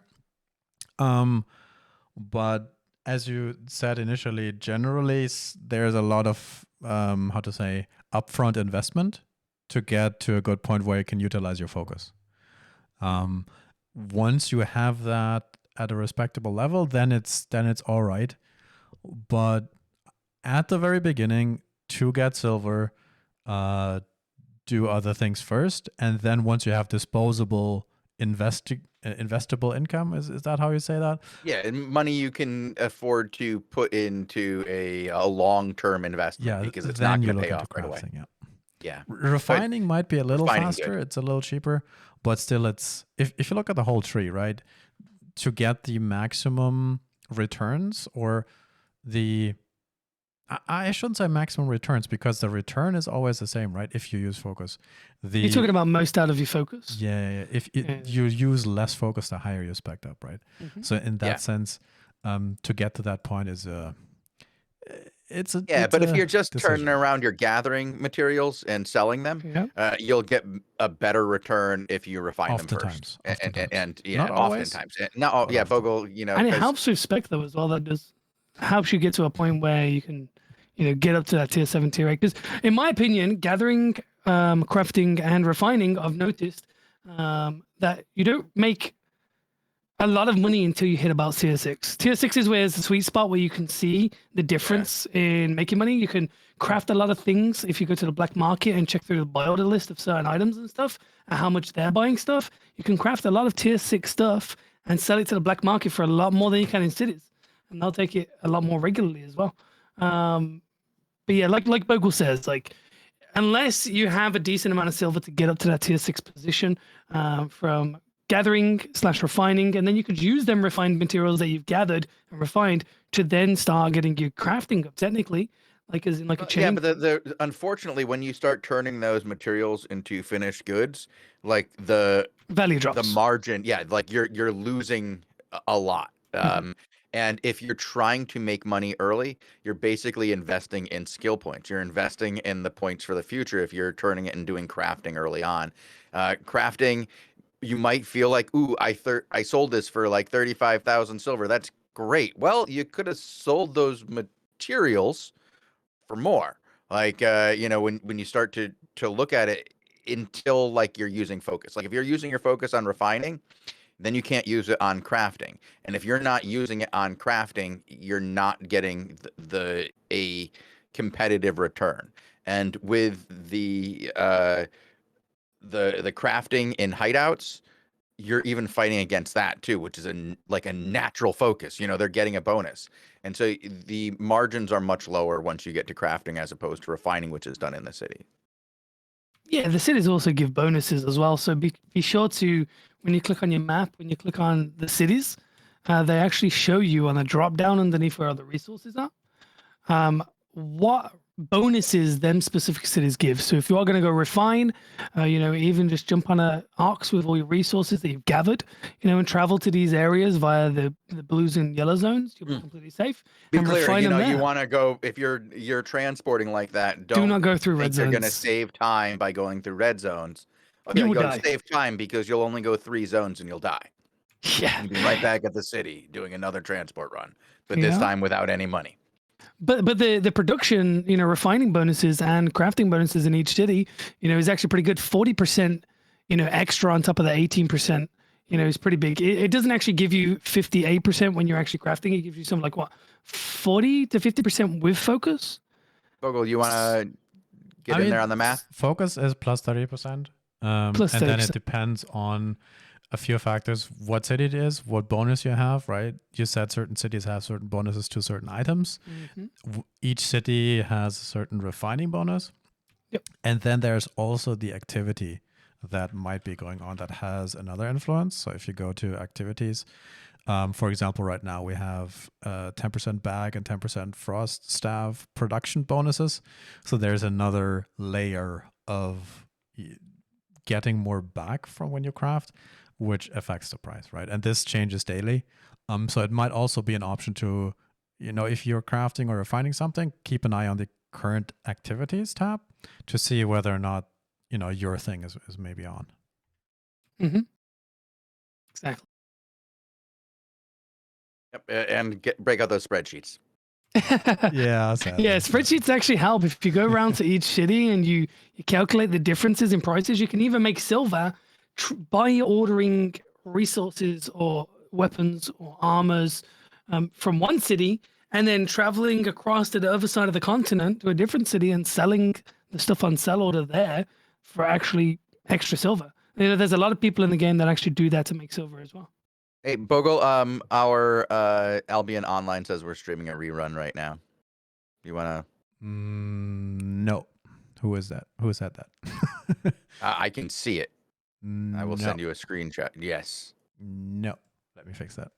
But as you said initially, generally there's a lot of upfront investment to get to a good point where you can utilize your focus. Once you have that at a respectable level, then it's all right. But at the very beginning, to get silver, do other things first, and then once you have disposable investable income, is that how you say that? Yeah, and money you can afford to put into a long-term investment because it's not going to pay off right away. Yeah. Refining might be a little faster. It's a little cheaper, but still it's, if you look at the whole tree, right, to get the maximum returns or I shouldn't say maximum returns because the return is always the same, right? If you use focus. You're talking about most out of your focus? Yeah. If you use less focus, the higher you spec up, right? So in that sense, to get to that point is but if you're just turning around your gathering materials and selling them, you'll get a better return if you refine them first. And not oftentimes. Bogle, and it helps with spec though as well. That does helps you get to a point where you can get up to that tier 7 tier 8. Because in my opinion, gathering, crafting, and refining, I've noticed that you don't make a lot of money until you hit about tier 6. Tier 6 is where it's the sweet spot where you can see the difference in making money. You can craft a lot of things if you go to the black market and check through the buy order list of certain items and stuff and how much they're buying stuff. You can craft a lot of tier 6 stuff and sell it to the black market for a lot more than you can in cities. And they'll take it a lot more regularly as well. But yeah, like Bogle says, like, unless you have a decent amount of silver to get up to that tier 6 position from gathering/refining, and then you could use them refined materials that you've gathered and refined to then start getting your crafting up technically, like as in like a chain. Yeah, but unfortunately, when you start turning those materials into finished goods, like the value drops. The margin, yeah, like you're losing a lot. And if you're trying to make money early, you're basically investing in skill points. You're investing in the points for the future if you're turning it and doing crafting early on. Crafting, you might feel like, ooh, I sold this for like 35,000 silver. That's great. Well, you could have sold those materials for more. Like, when you start to look at it until like you're using focus. Like if you're using your focus on refining, then you can't use it on crafting. And if you're not using it on crafting, you're not getting a competitive return. And with the crafting in hideouts, you're even fighting against that too, which is like a natural focus. They're getting a bonus. And so the margins are much lower once you get to crafting as opposed to refining, which is done in the city. Yeah, the cities also give bonuses as well. So be sure to, when you click on your map, when you click on the cities, they actually show you on a drop down underneath where all the resources are, what bonuses them specific cities give. So if you are going to go refine, even just jump on a ox with all your resources that you've gathered, and travel to these areas via the blues and yellow zones, you'll be completely safe. Be and clear, refine them there. you want to go, if you're transporting like that, do not go through red think zones. You're going to save time by going through red zones. Okay, You will you'll die. save time because you'll only go 3 zones and you'll die. Yeah. You'll be right back at the city doing another transport run, but this time without any money. But the production, refining bonuses and crafting bonuses in each city, is actually pretty good. 40%, extra on top of the 18%, is pretty big. It doesn't actually give you 58% when you're actually crafting. It gives you something like 40 to 50% with focus. Bogle, you want to get in there on the math? Focus is plus 30%. Plus 30%. And then it depends on a few factors: what city it is, what bonus you have, right? You said certain cities have certain bonuses to certain items. Each city has a certain refining bonus. Yep. And then there's also the activity that might be going on that has another influence. So if you go to activities, for example, right now we have 10% bag and 10% frost staff production bonuses. So there's another layer of getting more back from when you craft, which affects the price, right? And this changes daily. So it might also be an option to, if you're crafting or refining something, keep an eye on the current activities tab to see whether or not, your thing is maybe on. Exactly. Yep, and break out those spreadsheets. Yeah, sadly. Yeah, spreadsheets actually help. If you go around to each city and you calculate the differences in prices, you can even make silver by ordering resources or weapons or armors from one city and then traveling across to the other side of the continent to a different city and selling the stuff on sell order there for actually extra silver. There's a lot of people in the game that actually do that to make silver as well. Hey, Bogle, our Albion Online says we're streaming a rerun right now. You want to? No. Who is that? Who said that? I can see it. I will No. send you a screenshot. Yes. No. Let me fix that.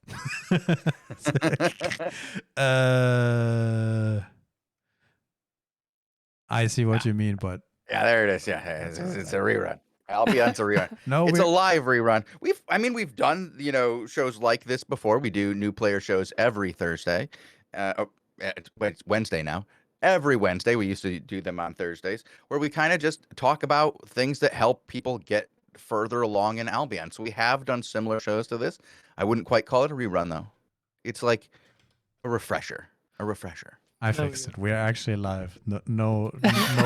I see what you mean, but yeah, there it is. Yeah, it's a rerun. Albion's a rerun. No, it's a live rerun. We've done shows like this before. We do new player shows every Thursday. It's Wednesday now. Every Wednesday, we used to do them on Thursdays, where we kind of just talk about things that help people get further along in Albion. So we have done similar shows to this. I wouldn't quite call it a rerun though. It's like a refresher. A refresher. I fixed it. We are actually live. No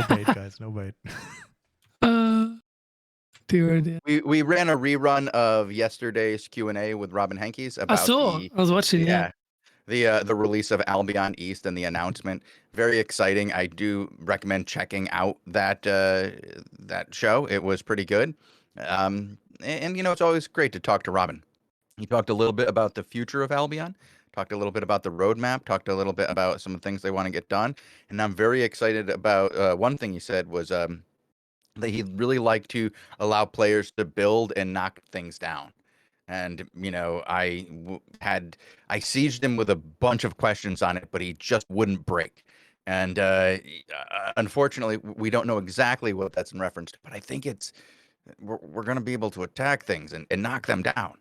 bait, guys. No bait. Dear, oh dear. We ran a rerun of yesterday's Q&A with Robin Henkes I about saw. I was watching. Yeah. the release of Albion East and the announcement. Very exciting. I do recommend checking out that show. It was pretty good. And you know, it's always great to talk to Robin. He talked a little bit about the future of Albion, talked a little bit about the roadmap, talked a little bit about some of the things they want to get done. And I'm very excited about one thing he said was that he'd really like to allow players to build and knock things down. And you know, I sieged him with a bunch of questions on it, but he just wouldn't break. And unfortunately, we don't know exactly what that's in reference to, but I think we're going to be able to attack things and knock them down.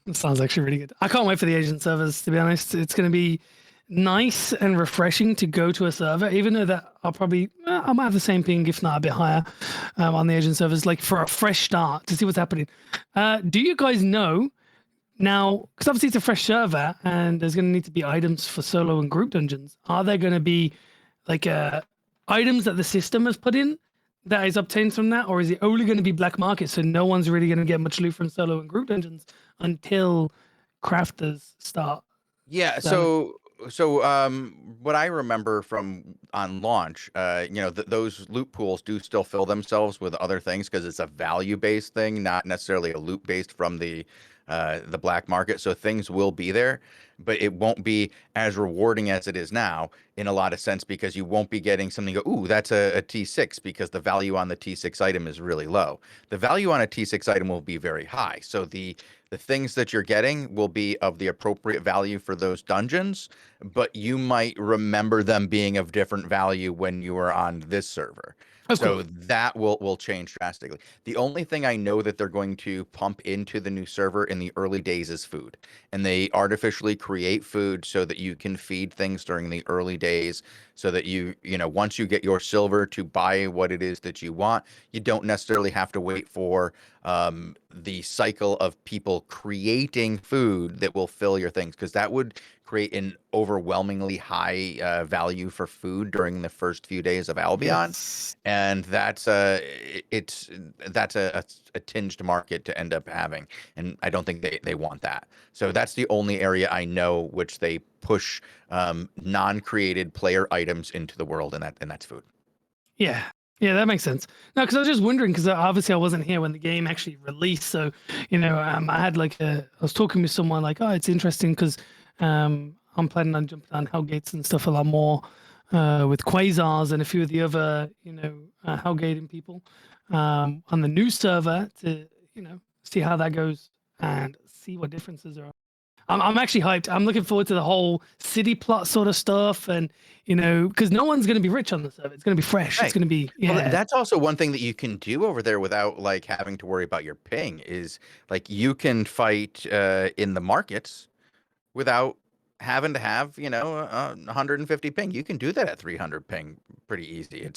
It sounds actually really good. I can't wait for the agent servers, to be honest. It's going to be nice and refreshing to go to a server, even though that I'll probably, I might have the same ping, if not a bit higher, on the agent servers, like for a fresh start to see what's happening. Do you guys know now, because obviously it's a fresh server and there's going to need to be items for solo and group dungeons. Are there going to be like items that the system has put in that is obtained from that? Or is it only going to be black market? So no one's really going to get much loot from solo and group dungeons until crafters start. Yeah. What I remember from on launch, you know, those loot pools do still fill themselves with other things because it's a value-based thing, not necessarily a loot-based from the black market. So things will be there, but it won't be as rewarding as it is now in a lot of sense because you won't be getting something. Ooh, that's a T6 because the value on the T6 item is really low. The value on a T6 item will be very high. So the things that you're getting will be of the appropriate value for those dungeons, but you might remember them being of different value when you were on this server. So that will change drastically. The only thing I know that they're going to pump into the new server in the early days is food. And they artificially create food so that you can feed things during the early days so that you know, once you get your silver to buy what it is that you want, you don't necessarily have to wait for the cycle of people creating food that will fill your things, because that would create an overwhelmingly high value for food during the first few days of Albion. Yes. And that's a tinged market to end up having, and I don't think they want that. So that's the only area I know which they push non-created player items into the world, and that's food. Yeah. Yeah, that makes sense. No, because I was just wondering, because obviously I wasn't here when the game actually released. So, you know, I had I was talking with someone like, oh, it's interesting because I'm planning on jumping on Hellgates and stuff a lot more with Quasars and a few of the other, you know, Hellgating people on the new server to, you know, see how that goes and see what differences are. I'm actually hyped. I'm looking forward to the whole city plot sort of stuff, and you know, because no one's going to be rich on the server. It's going to be fresh. Right. It's going to be Well, that's also one thing that you can do over there without like having to worry about your ping is like you can fight in the markets without having to have, you know, 150 ping. You can do that at 300 ping pretty easy.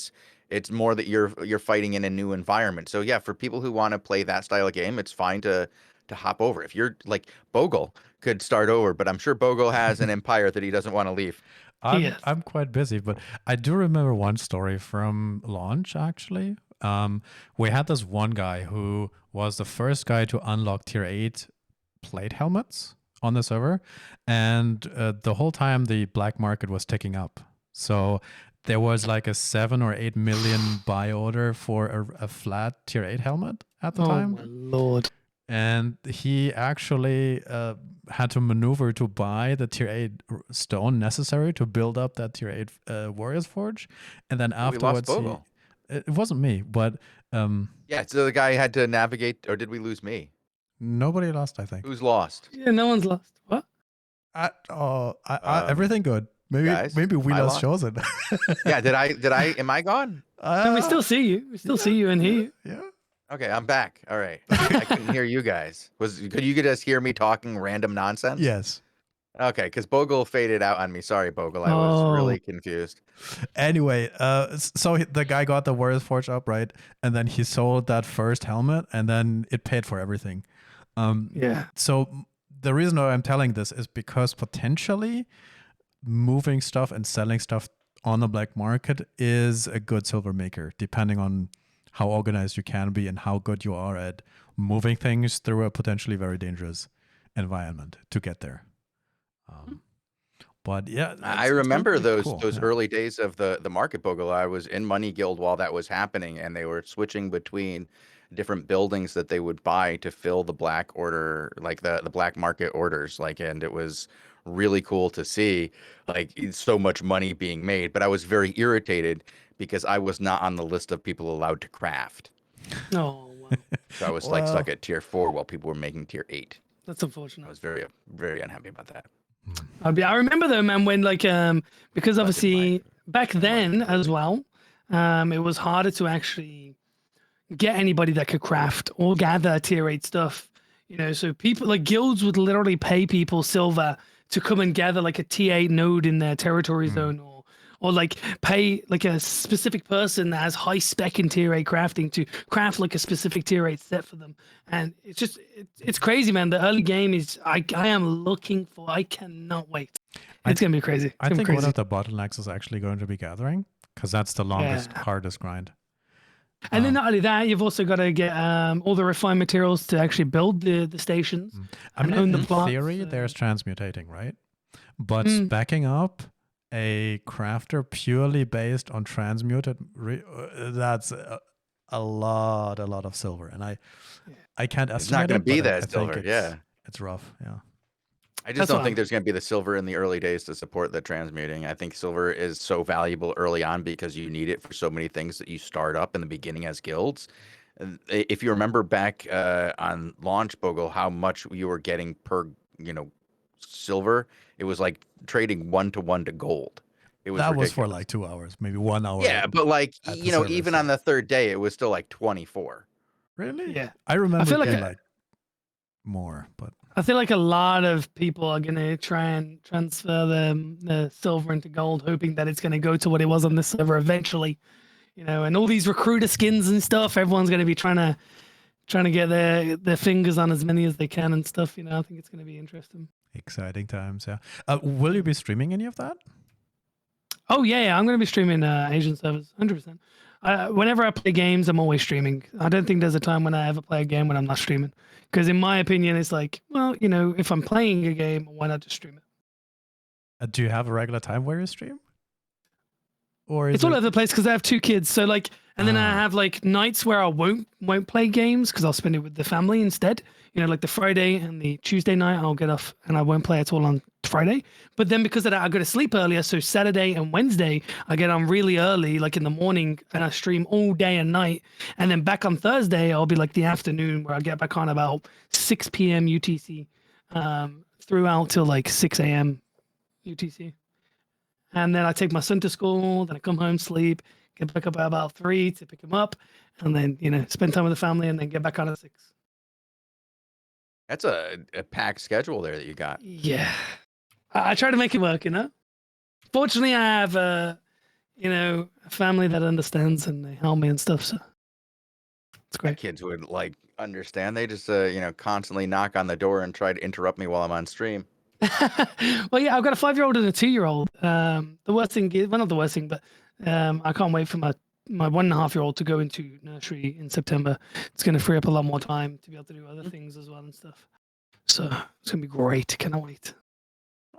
It's more that you're fighting in a new environment. So yeah, for people who want to play that style of game, it's fine to hop over. If you're like Bogle could start over, but I'm sure Bogle has an empire that he doesn't want to leave. I'm quite busy, but I do remember one story from launch actually. We had this one guy who was the first guy to unlock tier 8 plate helmets on the server, and the whole time the black market was ticking up. So there was like a 7 or 8 million buy order for a flat tier 8 helmet at the time. Oh my lord. And he actually had to maneuver to buy the tier 8 stone necessary to build up that tier 8 Warriors Forge. And then afterwards, it wasn't me, but... yeah, so the guy had to navigate, or did we lose me? Nobody lost, I think. Who's lost? Yeah, no one's lost. What? Everything good. Maybe we lost Chosen. Yeah, am I gone? No, we still see you. We still see you and hear you. Yeah. Okay, I'm back. All right. I couldn't hear you guys. Could you just hear me talking random nonsense? Yes. Okay, because Bogle faded out on me. Sorry, Bogle. I was really confused. Anyway, so the guy got the Warriors Forge up, right? And then he sold that first helmet, and then it paid for everything. Yeah. So the reason why I'm telling this is because potentially moving stuff and selling stuff on the black market is a good silver maker, depending on how organized you can be and how good you are at moving things through a potentially very dangerous environment to get there. But yeah, I it's remember really those cool. those Yeah. early days of the market bogle. I was in Money Guild while that was happening, and they were switching between different buildings that they would buy to fill the black order, like the black market orders. Like, and it was really cool to see like so much money being made. But I was very irritated because I was not on the list of people allowed to craft. Oh, wow. So I was like Well, stuck at tier 4 while people were making tier 8. That's I unfortunate. was very very unhappy about that. I remember though, man, when like because But in my obviously back in my then career. as well, it was harder to actually get anybody that could craft or gather tier 8 stuff. You know, so people like guilds would literally pay people silver to come and gather like a T8 node in their territory zone, or like pay like a specific person that has high spec in tier 8 crafting to craft like a specific tier 8 set for them. And it's just it's crazy, man. The early game is I am looking for. I cannot wait. It's gonna be crazy. It's I gonna be think one crazy. of the bottlenecks is actually going to be gathering, because that's the longest, hardest grind. And then not only that, you've also got to get all the refined materials to actually build the stations. I mean, own the in plots, theory, there's transmutating, right? But specking up a crafter purely based on transmuted, that's a lot of silver. And I can't estimate It's not going it, to be but I that think silver. Yeah. it's rough. Yeah. I just That's don't what think I'm- there's going to be the silver in the early days to support the transmuting. I think silver is so valuable early on because you need it for so many things that you start up in the beginning as guilds. If you remember back on launch Bogle, how much you were getting per, silver, it was like trading 1-to-1 to gold. It was That was for ridiculous. like 2 hours, maybe 1 hour. Yeah, but like, at the service, even on the third day, it was still like 24. Really? Yeah. I remember feel it like being a- like more, but I feel like a lot of people are going to try and transfer the silver into gold, hoping that it's going to go to what it was on this server eventually. You know, and all these recruiter skins and stuff, everyone's going to be trying to get their fingers on as many as they can and stuff. You know, I think it's going to be interesting. exciting times. Yeah. Will you be streaming any of that? Oh yeah, I'm going to be streaming Asian servers, 100%. Whenever I play games, I'm always streaming. I don't think there's a time when I ever play a game when I'm not streaming. Because in my opinion, it's like, well, if I'm playing a game, why not just stream it? Do you have a regular time where you stream? Or is It's all it- over the place because I have 2 kids. So like, and then I have like nights where I won't play games because I'll spend it with the family instead. Like the Friday and the Tuesday night, I'll get off and I won't play at all on Friday. But then because of that, I go to sleep earlier. So Saturday and Wednesday, I get on really early, like in the morning, and I stream all day and night. And then back on Thursday, I'll be like the afternoon where I get back on about 6 p.m. UTC, throughout till like 6 a.m. UTC. And then I take my son to school, then I come home, sleep, get back up at about 3 to pick him up, and then, spend time with the family and then get back on at 6. That's a packed schedule there that you got. Yeah. I try to make it work, Fortunately, I have, a family that understands and they help me and stuff, so it's My great. kids would like understand. They just, constantly knock on the door and try to interrupt me while I'm on stream. Well, yeah, I've got a 5-year-old and a 2-year-old. The worst thing is, well, not the worst thing, but I can't wait for my 1.5-year-old to go into nursery in September. It's going to free up a lot more time to be able to do other things as well and stuff. So it's going to be great. Cannot wait.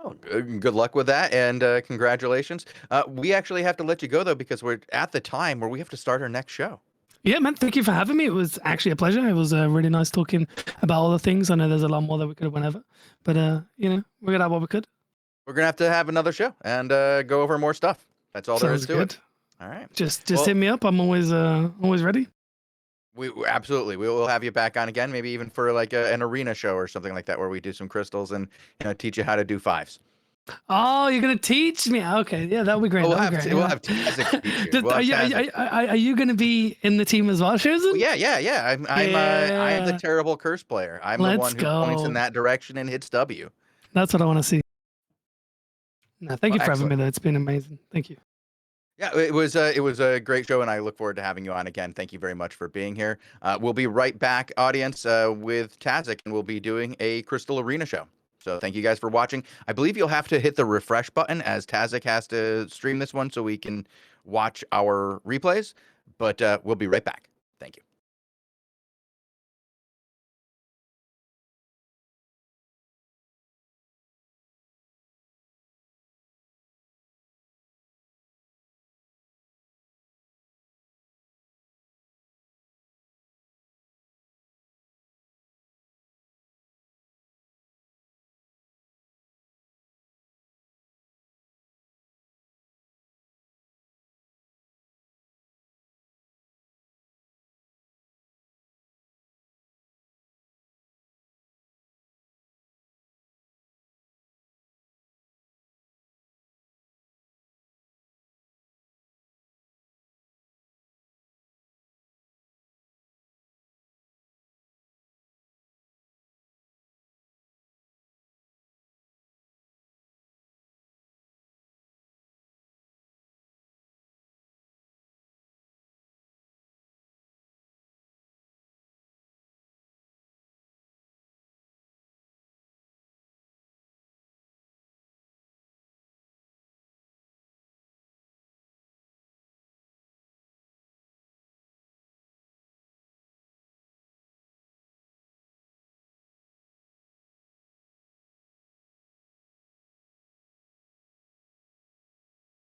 Oh, good luck with that, and congratulations. We actually have to let you go, though, because we're at the time where we have to start our next show. Yeah, man, thank you for having me. It was actually a pleasure. It was really nice talking about all the things. I know there's a lot more that we could have went over, but, we're going to have what we could. We're going to have another show and go over more stuff. That's all there is Sounds to good. it. All right. Just Well- hit me up. I'm always ready. We absolutely. We will have you back on again, maybe even for like an arena show or something like that, where we do some crystals and teach you how to do 5s. Oh, you're gonna teach me? Okay, yeah, that'll be great. We'll that'll be have great. we'll have Tazek teach you. We'll Are have you, Tazek. are you gonna be in the team as well, Shozen? Yeah. I am the Yeah. terrible curse player. I'm the Let's one who points in go. that direction and hits W. That's what I want to see. No, thank you Well, for having me excellent. though. It's been amazing. Thank you. Yeah, it was a great show, and I look forward to having you on again. Thank you very much for being here. We'll be right back, audience, with Tazek, and we'll be doing a Crystal Arena show. So thank you guys for watching. I believe you'll have to hit the refresh button as Tazek has to stream this one so we can watch our replays. But we'll be right back. Thank you.